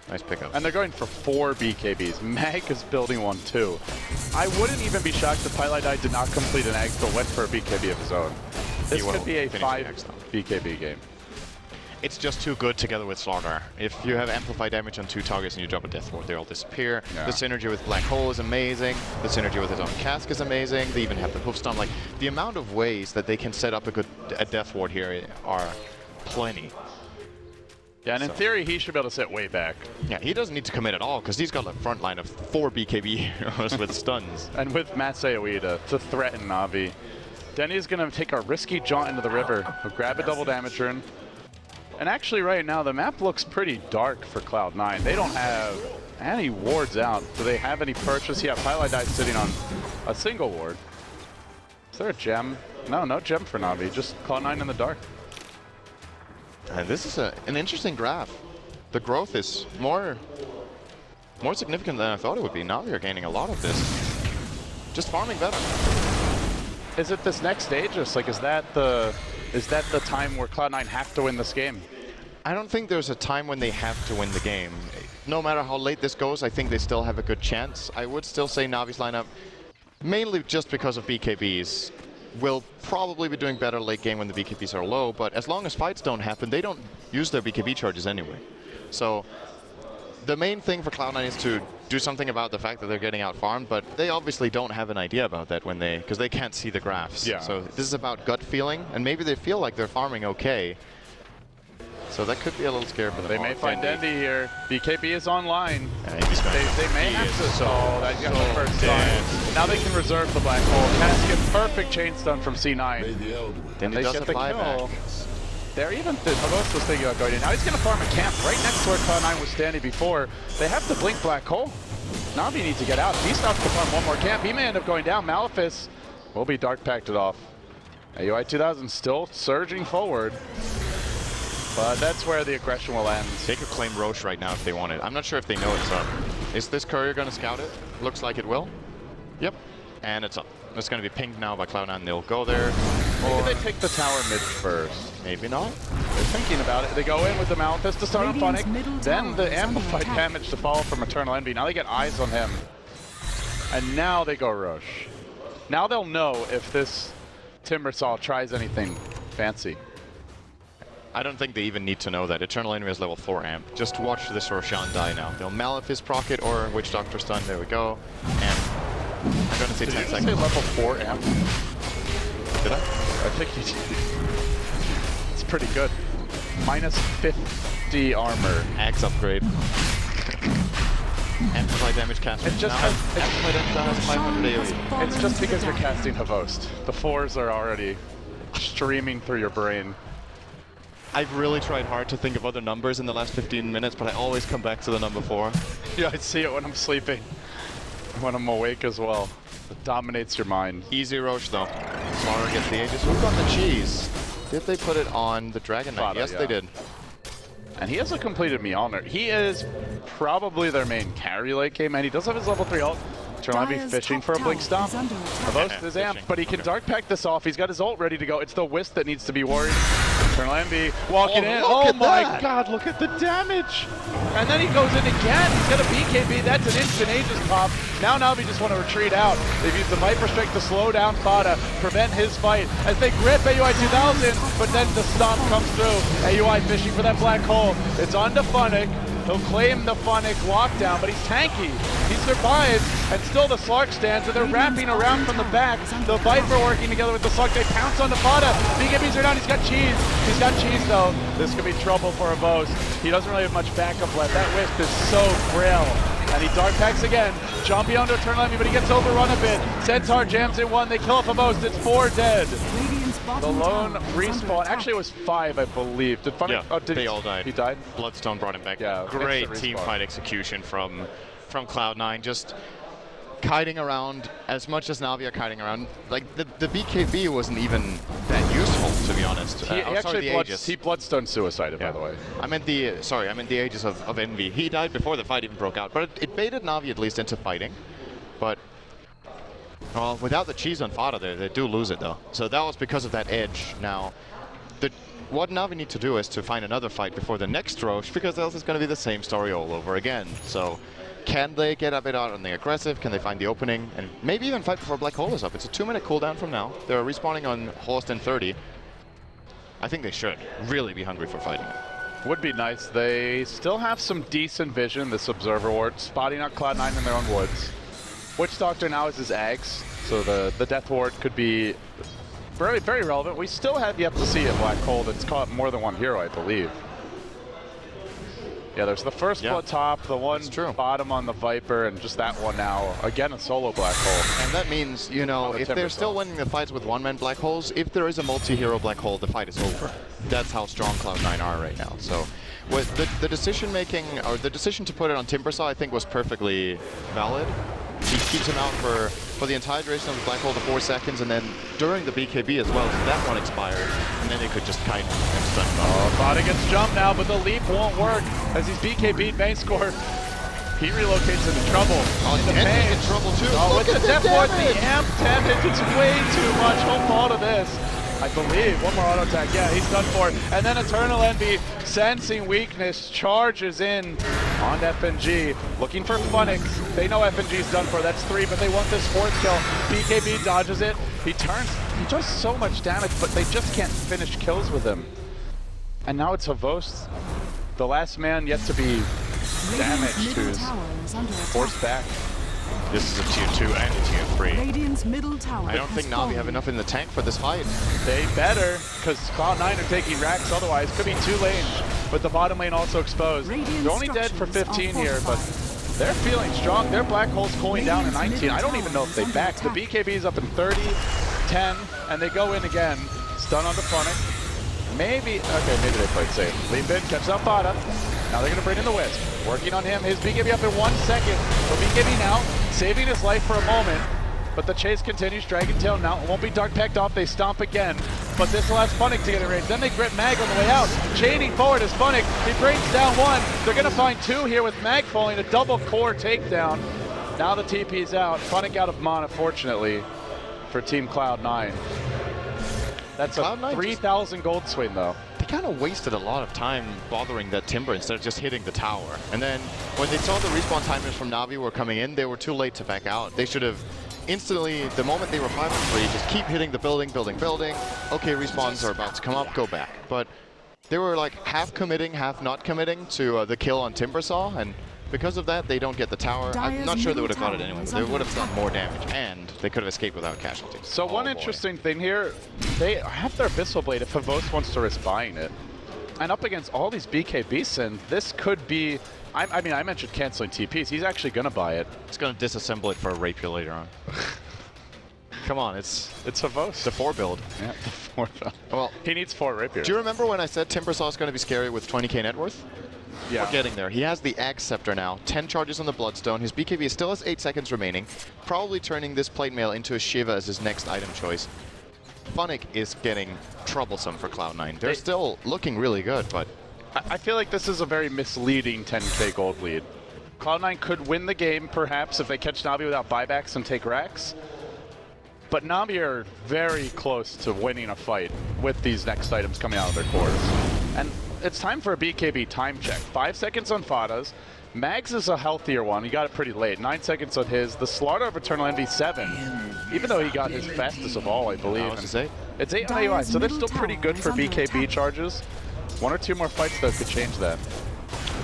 Speaker 2: Nice pickup.
Speaker 1: And they're going for 4 BKBs. Mag is building one too. I wouldn't even be shocked if Cloud9 did not complete an egg but went for a BKB of his own. This could be a 5 BKB game.
Speaker 2: It's just too good together with Starladder. If you have amplified damage on 2 targets and you drop a death ward, they all disappear.
Speaker 1: Yeah.
Speaker 2: The synergy with Black Hole is amazing. The synergy with his own cask is amazing. They even have the hoof stomp. Like, the amount of ways that they can set up a death ward here are plenty.
Speaker 1: Yeah, and in theory, he should be able to sit way back.
Speaker 2: Yeah, he doesn't need to commit at all, because he's got a front line of 4 BKB heroes with stuns.
Speaker 1: And with Matt's AoE to threaten Na'Vi. Denny's going to take a risky jaunt into the river. He'll grab a double damage rune. And actually, right now, the map looks pretty dark for Cloud9. They don't have any wards out. Do they have any purchase? Yeah, Cloud9 sitting on a single ward. Is there a gem? No, no gem for Na'Vi. Just Cloud9 in the dark.
Speaker 2: And this is an interesting graph. The growth is more significant than I thought it would be. Na'Vi are gaining a lot of this. Just farming better.
Speaker 1: Is it this next stage? Just like, is that the time where Cloud9 have to win this game?
Speaker 2: I don't think there's a time when they have to win the game. No matter how late this goes, I think they still have a good chance. I would still say Na'Vi's lineup, mainly just because of BKBs, will probably be doing better late game when the BKBs are low, but as long as fights don't happen, they don't use their BKB charges anyway. So the main thing for Cloud9 is to do something about the fact that they're getting out farmed, but they obviously don't have an idea about that because they can't see the graphs.
Speaker 1: Yeah.
Speaker 2: So this is about gut feeling, and maybe they feel like they're farming okay. So that could be a little scary for them.
Speaker 1: They may find Dendy here. BKB is online.
Speaker 2: Yeah,
Speaker 1: They may have to. Oh, that got the first time. Now they can reserve the black hole. Casket, perfect chain stun from C9.
Speaker 2: Then
Speaker 1: they
Speaker 2: does
Speaker 1: get the kill.
Speaker 2: buyback.
Speaker 1: There, even Havos was thinking about going in. Now he's going to farm a camp right next to where Cloud9 was standing before. They have to blink black hole. Na'Vi needs to get out. If he stops to farm one more camp, he may end up going down. Malefice will be dark packed off. AUI 2000 still surging forward. But that's where the aggression will end.
Speaker 2: They could claim Roche right now if they want it. I'm not sure if they know it's up. Is this courier going to scout it? Looks like it will. Yep. And it's up. It's going to be pinged now by Cloud9. They'll go there.
Speaker 1: Maybe they take the tower mid first.
Speaker 2: Maybe not.
Speaker 1: They're thinking about it. They go in with the Malefice to start on Funnick. Then the amplified damage to follow from Eternal Envy. Now they get eyes on him. And now they go Roche. Now they'll know if this Timbersaw tries anything fancy.
Speaker 2: I don't think they even need to know that. Eternal Envy is level 4 amp. Just watch this Roshan die now. They'll Malefice proc it or Witch Doctor stun. There we go. And I'm going to say 10 seconds.
Speaker 1: Did you say level 4 amp?
Speaker 2: Did I?
Speaker 1: I think you did. It's pretty good. Minus 50 armor.
Speaker 2: Axe upgrade. Amplified damage caster.
Speaker 1: It just
Speaker 2: Amplified damage has 500 AoE.
Speaker 1: It's just because you're casting Havost. The 4s are already streaming through your brain.
Speaker 2: I've really tried hard to think of other numbers in the last 15 minutes, but I always come back to the number 4.
Speaker 1: Yeah, I see it when I'm sleeping. When I'm awake as well. It dominates your mind.
Speaker 2: Easy Roche though. Slaughter gets the Aegis. Who got the cheese? Did they put it on the Dragon Knight?
Speaker 1: FATA,
Speaker 2: Yes,
Speaker 1: yeah.
Speaker 2: they did.
Speaker 1: And he has a completed Mjolnir. He is probably their main carry late game, and he does have his level 3 ult. Eternal Envy fishing for a blink stomp. Havost is amped, but he can dark pack this off. He's got his ult ready to go. It's the Wisp that needs to be worried. Eternal Envy walking in. Oh my god, look at the damage! And then he goes in again. He's got a BKB. That's an instant Aegis pop. Now Na'Vi just want to retreat out. They've used the Viper Strike to slow down FATA, prevent his fight as they grip AUI 2000, but then the stomp comes through. AUI fishing for that black hole. It's on to Funnick. He'll claim the Funnick lockdown, but he's tanky. He survives, and still the Slark stands, and they're wrapping around from the back. The Viper working together with the Slark. They pounce on the FATA. BKBs are down. He's got cheese. He's got cheese, though. This could be trouble for a Avos. He doesn't really have much backup left. That Wisp is so frail. And he dark packs again. Jumping onto Eternal Envy, but he gets overrun a bit. Centaur jams in 1. They kill off Avos. It's 4 dead. The lone respawn. Actually, it was 5, I believe. Did Funnick?
Speaker 2: Yeah,
Speaker 1: Oh, did
Speaker 2: they all died.
Speaker 1: He died?
Speaker 2: Bloodstone brought him back.
Speaker 1: Yeah,
Speaker 2: great
Speaker 1: instant
Speaker 2: team
Speaker 1: respawn.
Speaker 2: fight execution from Cloud9. Just kiting around as much as Na'Vi are kiting around. Like the BKB wasn't even that useful, to be honest.
Speaker 1: He actually
Speaker 2: Aegis.
Speaker 1: bloodstone suicided, by the way.
Speaker 2: I meant the Aegis of Envy. He died before the fight even broke out, but it baited Na'Vi at least into fighting. But well, without the cheese on FATA, they do lose it though. So that was because of that edge. Now, what Na'Vi need to do is to find another fight before the next Roche, because else it's going to be the same story all over again. So can they get a bit out on the aggressive? Can they find the opening? And maybe even fight before Black Hole is up. It's a 2-minute cooldown from now. They're respawning on Horst in 30. I think they should really be hungry for fighting it.
Speaker 1: Would be nice. They still have some decent vision, this Observer Ward, spotting out Cloud9 in their own woods. Witch Doctor now is his Ags, so the Death Ward could be very, very relevant. We still have yet to see a Black Hole that's caught more than one hero, I believe. Yeah, there's the first blood top, the one bottom on the Viper, and just that one now. Again, a solo Black Hole.
Speaker 2: And that means, you know, if they're still winning the fights with one-man Black Holes, if there is a multi-hero Black Hole, the fight is over. That's how strong Cloud9 are right now. So with the decision-making, or the decision to put it on Timbersaw, I think was perfectly valid. He keeps him out for the entire duration of the Black Hole to 4 seconds, and then during the BKB as well, so that one expired, and then they could just kite and stun.
Speaker 1: Oh, FATA gets jumped now, but the leap won't work as he's BKB'd main score. He relocates into trouble.
Speaker 2: Oh, he's in trouble too.
Speaker 1: Oh, with the Death Ward, the amp damage, it's way too much. Home ball to this. I believe. One more auto attack. Yeah, he's done for it. And then Eternal Envy, sensing weakness, charges in on FNG, looking for Funix. They know FNG's done for. That's 3, but they want this 4th kill. BKB dodges it. He does so much damage, but they just can't finish kills with him. And now it's Havost, the last man yet to be damaged, who's forced back.
Speaker 2: This is a tier 2 and a tier 3.
Speaker 3: Radiant's middle tower.
Speaker 2: I don't think Na'Vi have enough in the tank for this fight.
Speaker 1: They better, because Cloud9 are taking racks otherwise. Could be 2 lanes, but the bottom lane also exposed. They're only dead for 15 here, but they're feeling strong. Their Black Hole's cooling down in 19. I don't even know if they back. The BKB's up in 30, 10, and they go in again. Stun on the Funix. Maybe they played safe. Leap in, catch up FATA. Now they're going to bring in the Wisp. Working on him. His BKB up in 1 second. So BKB now, saving his life for a moment. But the chase continues. Dragon Tail now. It won't be Dark Pecked off. They stomp again. But this allows Funix to get in range. Then they grip Mag on the way out. Chaining forward is Funix. He brings down 1. They're going to find 2 here with Mag falling. A double core takedown. Now the TP's out. Funix out of mana, fortunately, for Team Cloud9. That's a 3,000 gold swing, though.
Speaker 2: They kind of wasted a lot of time bothering that Timber instead of just hitting the tower. And then when they saw the respawn timers from Na'Vi were coming in, they were too late to back out. They should have instantly, the moment they were 5-3, just keep hitting the building. Okay, respawns are about to come up, go back. But they were like half committing, half not committing to the kill on Timbersaw, and because of that, they don't get the tower. I'm not sure they would have got it anyway, but they would have done more damage, and they could have escaped without casualties.
Speaker 1: So one interesting thing here, they have their Abyssal Blade if Havost wants to risk buying it. And up against all these BKB Sin, this could be, I mean, I mentioned canceling TPs. He's actually going to buy it.
Speaker 2: He's going to disassemble it for a Rapier later on. Come on, it's
Speaker 1: Havost.
Speaker 2: The 4 build.
Speaker 1: Yeah, the 4 build.
Speaker 2: Well,
Speaker 1: he needs 4 Rapiers.
Speaker 2: Do you remember when I said Timbersaw is going to be scary with 20k net worth?
Speaker 1: Yeah.
Speaker 2: We're getting there. He has the Axe Scepter now, 10 charges on the Bloodstone. His BKB still has 8 seconds remaining, probably turning this Plate Mail into a Shiva as his next item choice. Funix is getting troublesome for Cloud9. They're still looking really good, but
Speaker 1: I feel like this is a very misleading 10k gold lead. Cloud9 could win the game, perhaps, if they catch Na'Vi without buybacks and take racks. But Na'Vi are very close to winning a fight with these next items coming out of their cores. And it's time for a BKB time check. 5 seconds on FATA's. Mags is a healthier one. He got it pretty late. 9 seconds on his. The Starladder of Eternal Envy 7. Even though he got his fastest of all, I believe.
Speaker 2: It's 8.
Speaker 1: It's 8 on AOI, so they're still pretty good for BKB charges. 1 or 2 more fights, though, could change that.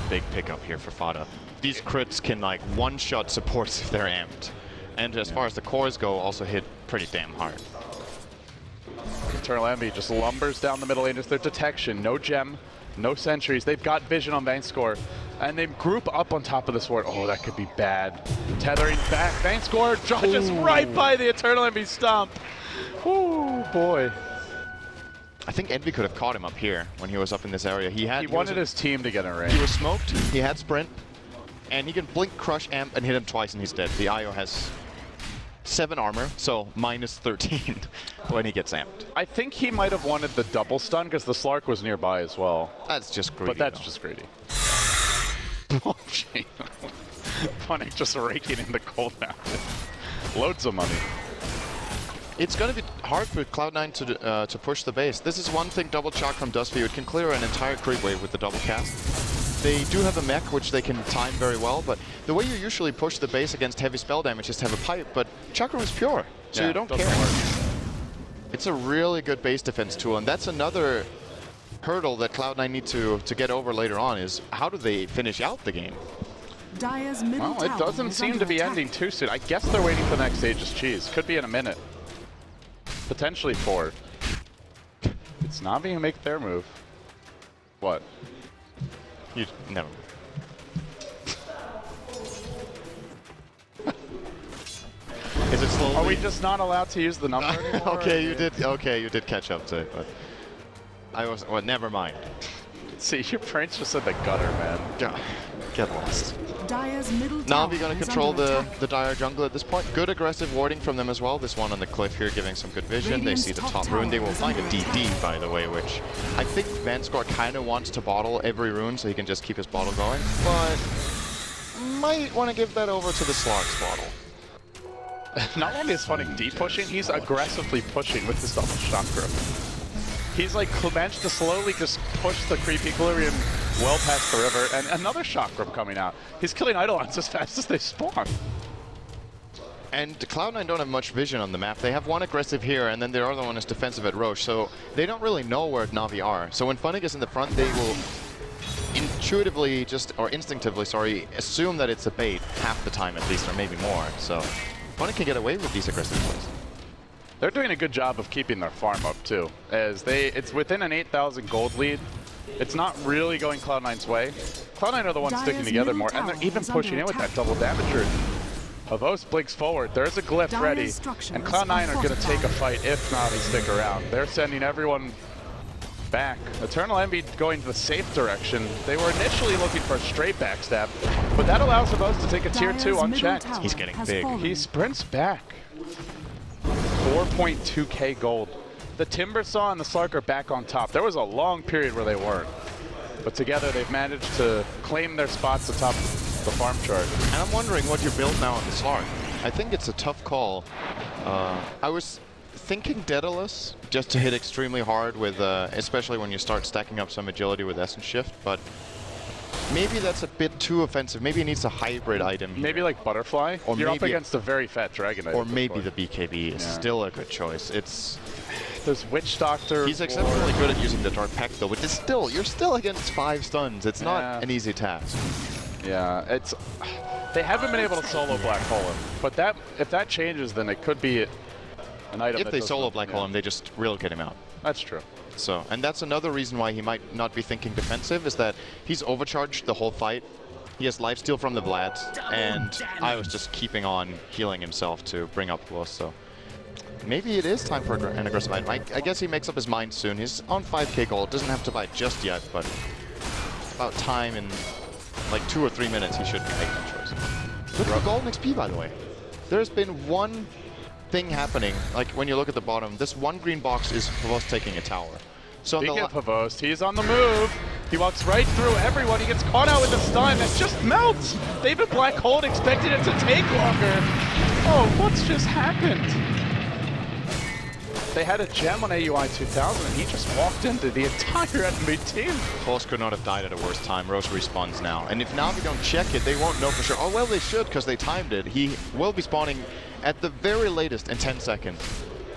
Speaker 2: Big pickup here for FATA. These crits can, like, one-shot supports if they're amped. And as far as the cores go, also hit pretty damn hard.
Speaker 1: Eternal Envy just lumbers down the middle lane. Just their detection. No gem, no sentries. They've got vision on Vanescore. And they group up on top of the sword. Oh, that could be bad. Tethering back. Vanescore dodges right by the Eternal Envy stomp. Ooh, boy.
Speaker 2: I think Envy could have caught him up here when he was up in this area. He
Speaker 1: wanted his team to get in range.
Speaker 2: He was smoked. He had sprint. And he can blink, crush, amp, and hit him twice and he's dead. The IO has 7 armor, so minus 13 when he gets amped.
Speaker 1: I think he might have wanted the double stun because the Slark was nearby as well.
Speaker 2: That's just greedy.
Speaker 1: But that's just greedy. Oh, shame. Funny, just raking in the cooldown. Loads of money.
Speaker 2: it's going to be hard for Cloud9 to push the base. This is one thing Double Chakram does for you. It can clear an entire creep wave with the double cast. They do have a mech which they can time very well, but the way you usually push the base against heavy spell damage is to have a pipe, but Chakram is pure, so you don't care. It's a really good base defense tool, and that's another hurdle that Cloud9 need to get over later on, is how do they finish out the game?
Speaker 1: Well, it doesn't seem to be ending too soon. I guess they're waiting for the next Aegis cheese. Could be in a minute. Potentially 4. It's Na'Vi who make their move. What?
Speaker 2: You never. Is it slowly?
Speaker 1: Are we just not allowed to use the number anymore?
Speaker 2: Okay, you did. Okay, you did catch up to it, but I was. Well, never mind.
Speaker 1: See, your brain's just in the gutter, man.
Speaker 2: Yeah. Get lost.
Speaker 3: Na'Vi
Speaker 2: going to control the Dire jungle at this point. Good aggressive warding from them as well. This one on the cliff here giving some good vision. They see the top rune. They will find a DD, by the way, which I think Vanscore kind of wants to bottle every rune so he can just keep his bottle going, but might want to give that over to the Slog's bottle.
Speaker 1: Not only is Funny deep pushing, he's aggressively pushing with this double chakra. He's like managed to slowly just push the creep equilibrium well past the river, and another chakram coming out. He's killing Eidolons as fast as they spawn.
Speaker 2: And Cloud9 don't have much vision on the map. They have one aggressive here, and then their other one is defensive at Roche, so they don't really know where Na'Vi are. So when Funny is in the front, they will intuitively or instinctively, sorry, assume that it's a bait half the time at least, or maybe more. So Funny can get away with these aggressive plays.
Speaker 1: They're doing a good job of keeping their farm up too, as it's within an 8,000 gold lead. It's not really going Cloud9's way. Cloud9 are the ones sticking together more, and they're even pushing in with that double damager. Havos blinks forward. There's a glyph ready, and Cloud9 are going to take a fight if Na'Vi stick around. They're sending everyone back. Eternal Envy going the safe direction. They were initially looking for a straight backstab, but that allows Havos to take a tier 2 unchecked.
Speaker 2: He's getting big.
Speaker 1: He sprints back. 4.2k gold. The Timbersaw and the Slark are back on top. There was a long period where they weren't. But together they've managed to claim their spots atop the farm chart.
Speaker 2: And I'm wondering what you build now on the Slark. I think it's a tough call. I was thinking Daedalus just to hit extremely hard with, especially when you start stacking up some agility with Essence Shift, but maybe that's a bit too offensive. Maybe it needs a hybrid item.
Speaker 1: Maybe like Butterfly? Or you're up against a very fat dragon item.
Speaker 2: Or maybe the BKB is still a good choice.
Speaker 1: There's Witch Doctor.
Speaker 2: He's exceptionally good at using the Dark Pact though, but it's you're still against 5 stuns. It's not an easy task.
Speaker 1: Yeah, they haven't been able to solo Black Hole him, but if that changes, then it could be an item.
Speaker 2: If they solo Black Hole him, they just relocate him out.
Speaker 1: That's true.
Speaker 2: So, and that's another reason why he might not be thinking defensive, is that he's overcharged the whole fight. He has lifesteal from the Vlad, and I was just keeping on healing himself to bring up close, so maybe it is time for an aggressive item. I guess he makes up his mind soon. He's on 5k gold, doesn't have to buy just yet, but about time in like 2 or 3 minutes he should be making a choice. Look at the golden XP, by the way. There's been one thing happening, like when you look at the bottom, this one green box is Havos taking a tower. So
Speaker 1: Speaking of Havos, he's on the move. He walks right through everyone. He gets caught out with the stun and just melts. They've been Black Hole, expected it to take longer. Oh, what's just happened? They had a gem on AUI 2000 and he just walked into the entire enemy team.
Speaker 2: Havos could not have died at a worse time. Rose respawns now. And if Na'Vi don't check it, they won't know for sure. Oh, well, they should, because they timed it. He will be spawning at the very latest in 10 seconds.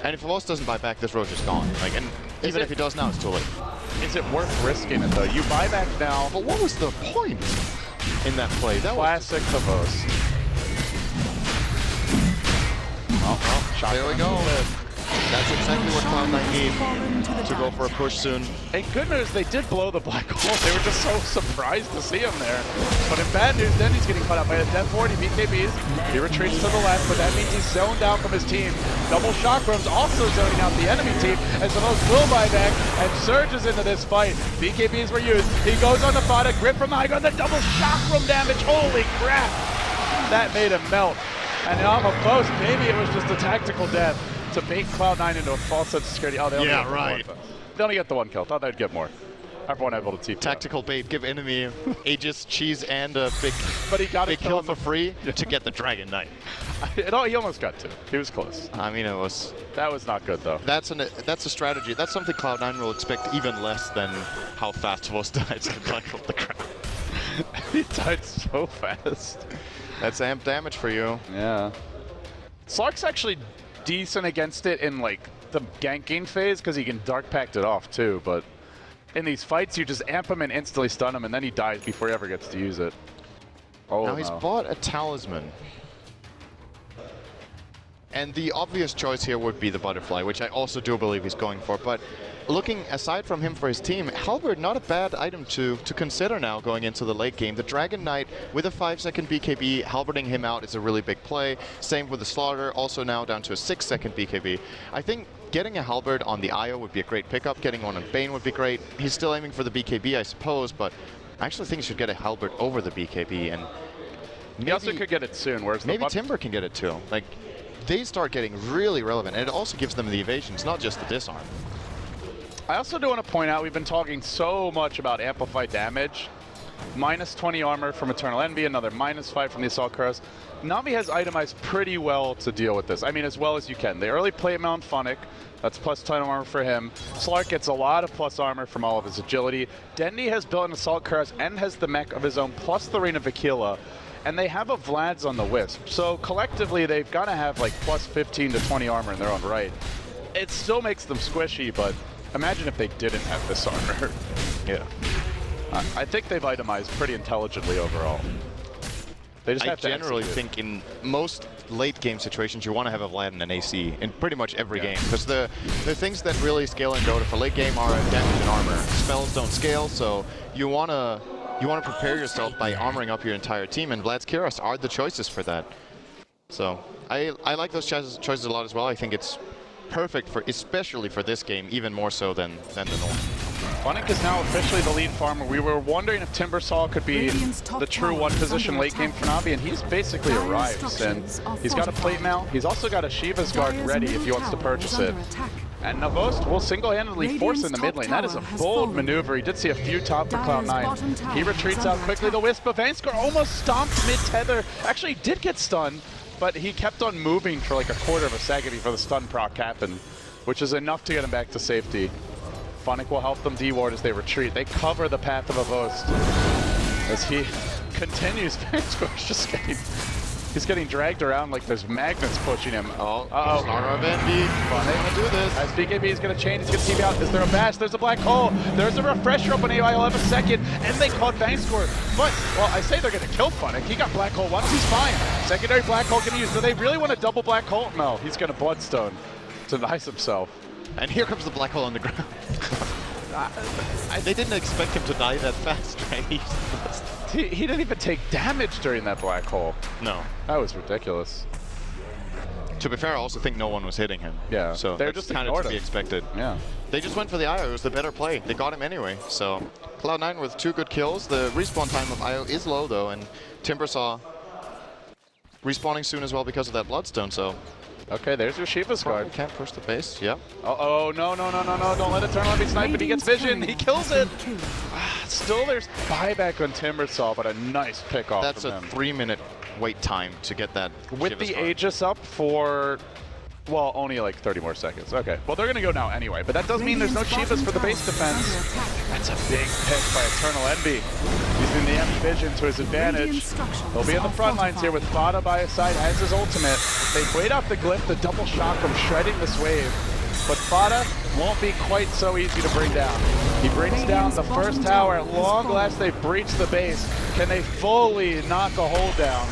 Speaker 2: And if Havos doesn't buy back, this Roche is gone. Like, and even if he does now, it's too late.
Speaker 1: Is it worth risking it, though? You buy back now.
Speaker 2: But what was the point in that play? That
Speaker 1: classic Havos.
Speaker 2: Oh, there we go. That's exactly what Cloud9 need to go for a push soon.
Speaker 1: In good news, they did blow the Black Hole. They were just so surprised to see him there. But in bad news, then he's getting caught up by a Death Ward. He BKBs. He retreats to the left, but that means he's zoned out from his team. Double Chakrams also zoning out the enemy team as the most will buy back and surges into this fight. BKBs were used. He goes on the FATA, grip from the high ground, the double Chakram damage. Holy crap! That made him melt. And off of post, maybe it was just a tactical death to bait Cloud9 into a false sense of security. Oh, they only get the one. They only get the one kill. Thought they'd get more. Everyone able to TP.
Speaker 2: Tactical bait, give enemy Aegis, cheese, and a big,
Speaker 1: but he got
Speaker 2: big kill for free to get the Dragon Knight.
Speaker 1: He almost got 2. He was close.
Speaker 2: I mean, it was...
Speaker 1: That was not good, though.
Speaker 2: That's a strategy. That's something Cloud9 will expect even less than how fast Voss died to cycle the crowd.
Speaker 1: He died so fast.
Speaker 2: That's amp damage for you.
Speaker 1: Yeah. Slark's actually decent against it in, like, the ganking phase, because he can Dark Pact it off, too, but in these fights, you just amp him and instantly stun him, and then he dies before he ever gets to use it. Oh,
Speaker 2: now he's bought a talisman. And the obvious choice here would be the butterfly, which I also do believe he's going for. But looking aside from him for his team, Halberd, not a bad item to consider now going into the late game. The Dragon Knight with a 5-second BKB, Halberding him out is a really big play. Same with the Slaughter, also now down to a 6-second BKB. I think getting a Halberd on the IO would be a great pickup. Getting one on Bane would be great. He's still aiming for the BKB, I suppose, but I actually think he should get a Halberd over the BKB. And
Speaker 1: he also could get it soon. Whereas
Speaker 2: maybe Timber can get it too. Like, they start getting really relevant, and it also gives them the evasions, not just the disarm.
Speaker 1: I also do want to point out, we've been talking so much about amplified damage. Minus 20 armor from Eternal Envy, another minus 5 from the Assault Cuirass. Na'Vi has itemized pretty well to deal with this. I mean, as well as you can. The early play Mount Funnick, that's plus 10 armor for him. Slark gets a lot of plus armor from all of his agility. Dendy has built an Assault Cuirass and has the mech of his own, plus the Reign of Aquila. And they have a Vlad's on the Wisp. So collectively, they've got to have like plus 15 to 20 armor in their own right. It still makes them squishy, but imagine if they didn't have this armor.
Speaker 2: Yeah.
Speaker 1: I think they've itemized pretty intelligently overall. They just have to
Speaker 2: generally
Speaker 1: execute.
Speaker 2: think in most late game situations you want to have a Vlad and an AC in pretty much every game, because the things that really scale in Dota for late game are damage and armor. Spells don't scale, so you want to prepare yourself by armoring up your entire team, and Vlad's Cuirass are the choices for that. So I like those choices a lot as well. I think it's perfect for, especially for this game, even more so than the norm.
Speaker 1: Funnick is now officially the lead farmer. We were wondering if Timbersaw could be the true one-position late game for Na'Vi, and he's basically arrived. And he's got a plate mail. He's also got a Shiva's Guard ready if he wants to purchase it. And Navost will single-handedly force in the mid lane. That is a bold maneuver. He did see a few top for Cloud9. He retreats out quickly. The Wisp of Vaynescore almost stomped mid-tether. Actually did get stunned, but he kept on moving for like a quarter of a second before the stun proc happened, which is enough to get him back to safety. Funnick will help them deward as they retreat. They cover the path of Avost as he continues. Vaynescore's just getting dragged around like there's magnets pushing him.
Speaker 2: Oh, Starladder of Envy. Funnick will do this.
Speaker 1: As BKB is going to change, he's going to TV out. Is there a bash? There's a black hole. There's a refresher up on AI. He'll have a second, and they caught Vaynescore. But, well, I say they're going to kill Funnick. He got black hole once. He's fine. Secondary black hole can be used. Do they really want to double black hole? No, he's going to Bloodstone to nice himself.
Speaker 2: And here comes the black hole on the ground. They didn't expect him to die that fast, right?
Speaker 1: He didn't even take damage during that black hole.
Speaker 2: No.
Speaker 1: That was ridiculous.
Speaker 2: To be fair, I also think no one was hitting him.
Speaker 1: Yeah.
Speaker 2: So
Speaker 1: they're
Speaker 2: that's
Speaker 1: just
Speaker 2: kind of to be expected.
Speaker 1: Yeah.
Speaker 2: They just went for the IO. It was the better play. They got him anyway. So Cloud9 with 2 good kills. The respawn time of IO is low though, and Timbersaw respawning soon as well because of that Bloodstone. So.
Speaker 1: Okay, there's your Shiva's Guard.
Speaker 2: Can't push the base, yep.
Speaker 1: Oh, no, don't let Eternal Envy snipe, but he gets vision, he kills it! Still there's buyback on Timbersaw, but a nice pick off
Speaker 2: That's
Speaker 1: from
Speaker 2: a
Speaker 1: him.
Speaker 2: 3-minute wait time to get that
Speaker 1: With
Speaker 2: Shiva's
Speaker 1: the
Speaker 2: Guard.
Speaker 1: Aegis up for, well, only like 30 more seconds. Okay, well they're gonna go now anyway, but that does mean there's no Shivas for the base defense. That's a big pick by Eternal Envy. Using the Envy vision to his advantage. He'll be in the front lines here with FATA by his side, has his ultimate. They wait out the glyph, the double shock from shredding this wave. But FATA won't be quite so easy to bring down. He brings down the first tower. At long last, they breach the base. Can they fully knock a hold down?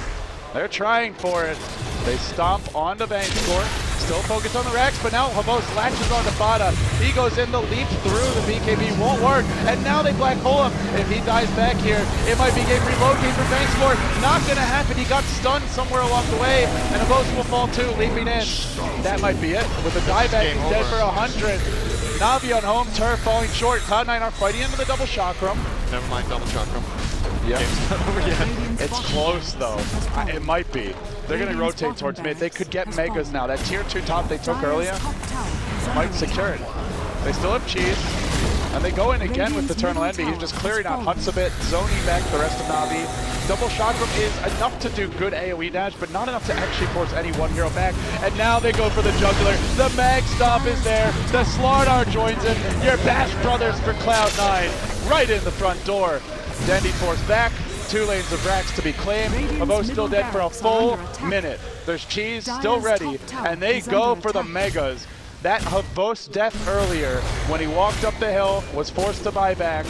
Speaker 1: They're trying for it. They stomp onto Vaynescore. Still focused on the Rex, but now Havos latches onto FATA. He goes in, the leap through the BKB won't work, and now they black hole him. If he dies back here, it might be game relocating for Vaynescore. Not gonna happen. He got stunned somewhere along the way, and Havos will fall too, leaping in. That might be it. With the dieback, he's dead for 100. Na'Vi on home turf falling short. Cloud9 are fighting into the double chakram.
Speaker 2: Never mind double chakram.
Speaker 1: Yeah.
Speaker 2: Yeah.
Speaker 1: It's close though. It might be. They're going to rotate towards mid. They could get megas now. That tier 2 top they took earlier might secure it. They still have cheese. And they go in again with Eternal Envy. He's just clearing out Huts a bit, zoning back the rest of Na'Vi. Double Chakram is enough to do good AoE damage, but not enough to actually force any one hero back. And now they go for the Juggler. The Mag Stomp is there. The Starladder joins in. Your Bash Brothers for Cloud9 right in the front door. Dandy forced back. 2 lanes of Rax to be claimed. Avo still dead for a full minute. There's Cheese still ready, and they go for the Megas. That Havos death earlier, when he walked up the hill, was forced to buy back,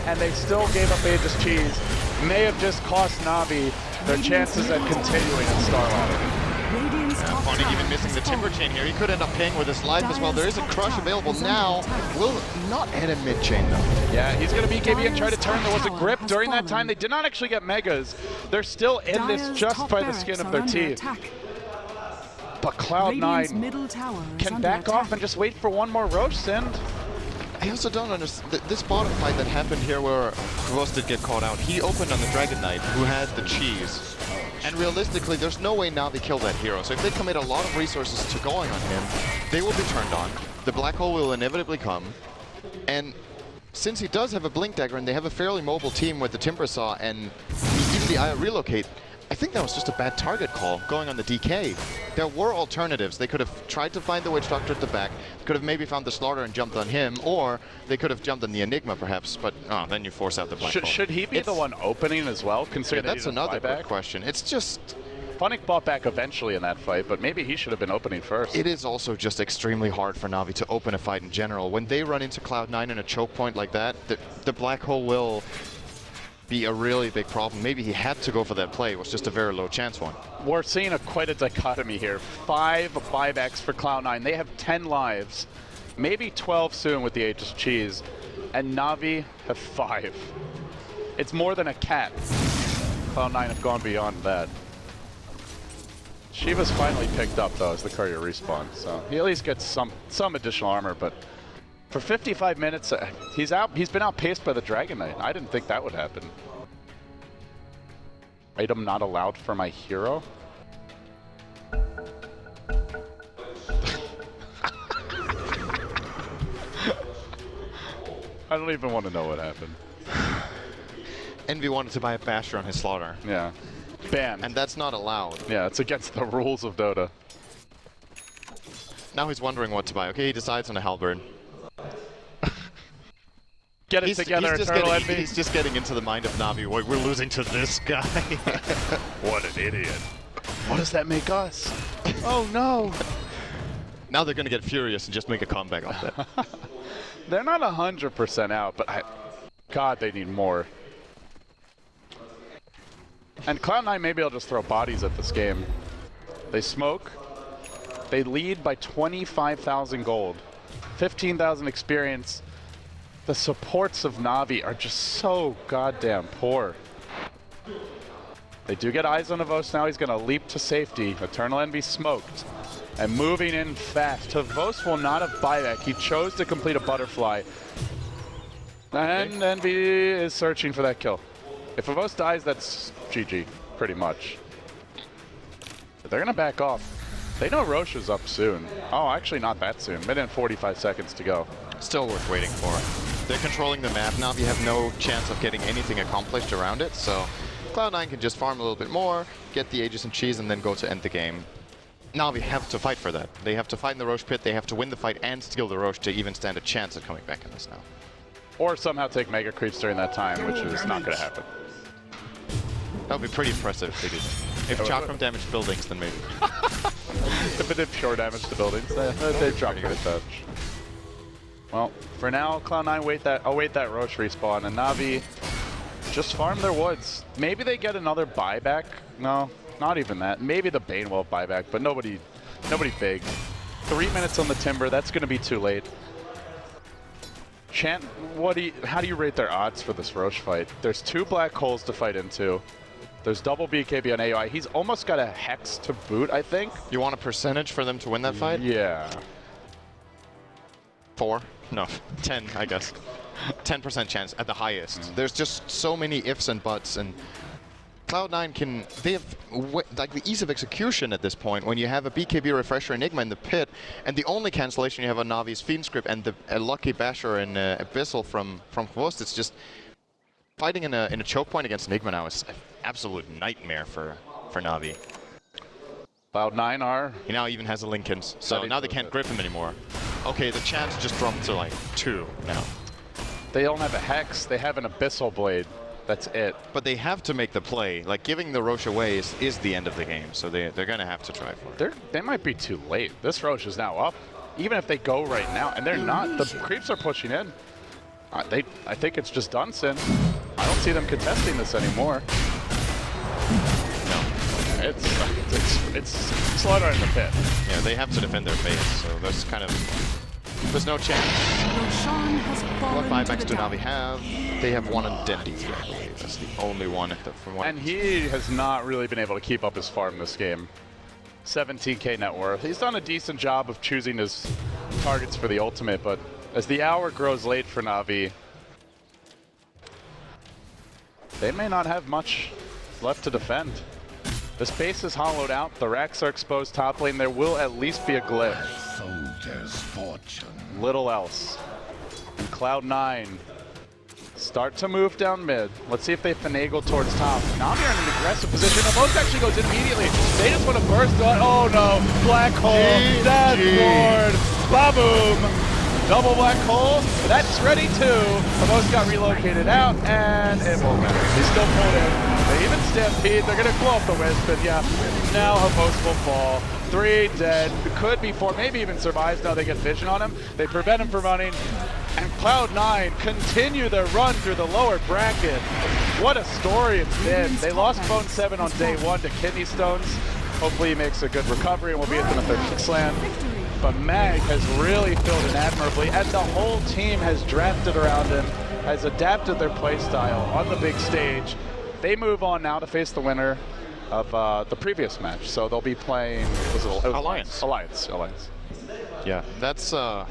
Speaker 1: and they still gave up Aegis Cheese, may have just cost Na'Vi their chances at continuing at Starladder.
Speaker 2: Funny even missing the Timber Chain here. He could end up paying with his life as well. There is a Crush available now. Will not hit a mid chain though.
Speaker 1: Yeah, he's going to BKB and try to turn. There was a grip during that time. They did not actually get Megas. They're still in this just by the skin of their teeth. But Cloud9 can back off and just wait for one more Roche send.
Speaker 2: I also don't understand this bottom fight that happened here where Kavos did get caught out. He opened on the Dragon Knight, who had the cheese. And realistically, there's no way now they kill that hero. So if they commit a lot of resources to going on him, they will be turned on. The Black Hole will inevitably come. And since he does have a Blink Dagger and they have a fairly mobile team with the Timber Saw and even the Aya Relocate, I think that was just a bad target call going on the DK. There were alternatives. They could have tried to find the Witch Doctor at the back, could have maybe found the Slaughter and jumped on him, or they could have jumped on the Enigma perhaps, but then you force out the Black Hole.
Speaker 1: Should he be the one opening as well, considering
Speaker 2: that's another good question. It's just...
Speaker 1: Funnick bought back eventually in that fight, but maybe he should have been opening first.
Speaker 2: It is also just extremely hard for Na'Vi to open a fight in general. When they run into Cloud9 in a choke point like that, the Black Hole will be a really big problem. Maybe he had to go for that play. It was just a very low chance one.
Speaker 1: We're seeing quite a dichotomy here. 5 buybacks for Cloud9. They have 10 lives, maybe 12 soon with the Aegis Cheese, and Na'Vi have 5. It's more than a cat. Cloud9 have gone beyond that. Shiva's finally picked up though as the courier respawn, so he at least gets some additional armor, but for 55 minutes, he's been outpaced by the Dragon Knight. I didn't think that would happen. Item not allowed for my hero? I don't even want to know what happened.
Speaker 2: Envy wanted to buy a Basher on his Slaughter.
Speaker 1: Yeah. Banned.
Speaker 2: And that's not allowed.
Speaker 1: Yeah, it's against the rules of Dota.
Speaker 2: Now he's wondering what to buy. Okay, he decides on a Halberd.
Speaker 1: Get it together, Eternal Envy.
Speaker 2: He's just getting into the mind of Na'Vi. We're losing to this guy.
Speaker 1: What an idiot. What does that make us? Oh no.
Speaker 2: Now they're going to get furious and just make a comeback off that.
Speaker 1: They're not 100% out, but God, they need more. And Cloud9 maybe will just throw bodies at this game. They smoke. They lead by 25,000 gold. 15,000 experience. The supports of Na'Vi are just so goddamn poor. They do get eyes on Havos now. He's going to leap to safety. Eternal Envy smoked. And moving in fast. Havos will not have buyback. He chose to complete a butterfly. And Envy is searching for that kill. If Havos dies, that's GG, pretty much. But they're going to back off. They know Roche is up soon. Oh, actually not that soon. Minute and 45 seconds to go.
Speaker 2: Still worth waiting for. They're controlling the map now. You have no chance of getting anything accomplished around it, so Cloud9 can just farm a little bit more, get the Aegis and Cheese, and then go to end the game. Now we have to fight for that. They have to fight in the Roche pit, they have to win the fight and steal the Roche to even stand a chance at coming back in this now.
Speaker 1: Or somehow take Mega Creeps during that time, which is not going to happen.
Speaker 2: That would be pretty impressive if they did. If Chakram damaged buildings, then maybe.
Speaker 1: If it did pure damage to buildings, they'd drop a touch. Well, for now, Cloud9 await that Roche respawn, and Na'Vi just farm their woods. Maybe they get another buyback. No, not even that. Maybe the Bane will buyback, but nobody big. 3 minutes on the Timber, that's going to be too late. Chant, how do you rate their odds for this Roche fight? There's 2 black holes to fight into. There's double BKB on AOI. He's almost got a Hex to boot, I think.
Speaker 2: You want a percentage for them to win that fight?
Speaker 1: Yeah.
Speaker 2: 4? No, 10, I guess. 10% chance at the highest. There's just so many ifs and buts, and Cloud9 can, they have like the ease of execution at this point when you have a BKB Refresher Enigma in the pit, and the only cancellation you have on Navi's Fiend Script and a Lucky Basher and Abyssal from Ghost. It's just fighting in a choke point against Enigma now is an absolute nightmare for Navi.
Speaker 1: Cloud9 are...
Speaker 2: He now even has a Linken's, so now they can't grip him anymore. Okay, the chance just dropped to like 2 now.
Speaker 1: They don't have a Hex, they have an Abyssal Blade. That's it.
Speaker 2: But they have to make the play. Like, giving the Roche away is the end of the game, so they're going to have to try for it.
Speaker 1: They might be too late. This Roche is now up. Even if they go right now, and they're not, the creeps are pushing in. I think it's just done, Sin. I don't see them contesting this anymore.
Speaker 2: No.
Speaker 1: It's Slaughter in the pit.
Speaker 2: Yeah, they have to defend their base, so there's kind of... There's no chance.
Speaker 3: Roshan has
Speaker 2: What
Speaker 3: fallen
Speaker 2: buybacks
Speaker 3: to
Speaker 2: do
Speaker 3: the
Speaker 2: Navi have? They have one on Dendy, I believe. That's the only one from one.
Speaker 1: And he has not really been able to keep up his farm this game. 17k net worth. He's done a decent job of choosing his targets for the ultimate, but as the hour grows late for Navi, they may not have much left to defend. The space is hollowed out, the racks are exposed top lane, there will at least be a glyph.
Speaker 4: Soldier's fortune.
Speaker 1: Little else. And Cloud9 start to move down mid. Let's see if they finagle towards top. Navi are in an aggressive position. The most actually goes in immediately. They just want to burst on. Oh no! Black hole. Death ward. Baboom. Double black hole. That's ready too. The most got relocated out, and it won't matter. He's still pulled in. They even stampede. They're gonna blow up the Wisp, and yeah, now Hopos will fall. 3 dead. Could be 4. Maybe even survives. Now they get vision on him. They prevent him from running. And Cloud9 continue their run through the lower bracket. What a story it's been. They lost Bone 7 on day 1 to Kidney Stones. Hopefully he makes a good recovery and we'll be at them at their Kicks Land. But Mag has really filled in admirably, and the whole team has drafted around him, has adapted their playstyle on the big stage. They move on now to face the winner of the previous match. So they'll be playing
Speaker 2: Alliance.
Speaker 1: Alliance.
Speaker 2: Yeah, that's going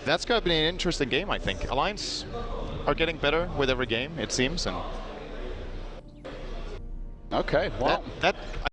Speaker 2: to be an interesting game, I think. Alliance are getting better with every game, it seems. And
Speaker 1: okay, well.
Speaker 2: that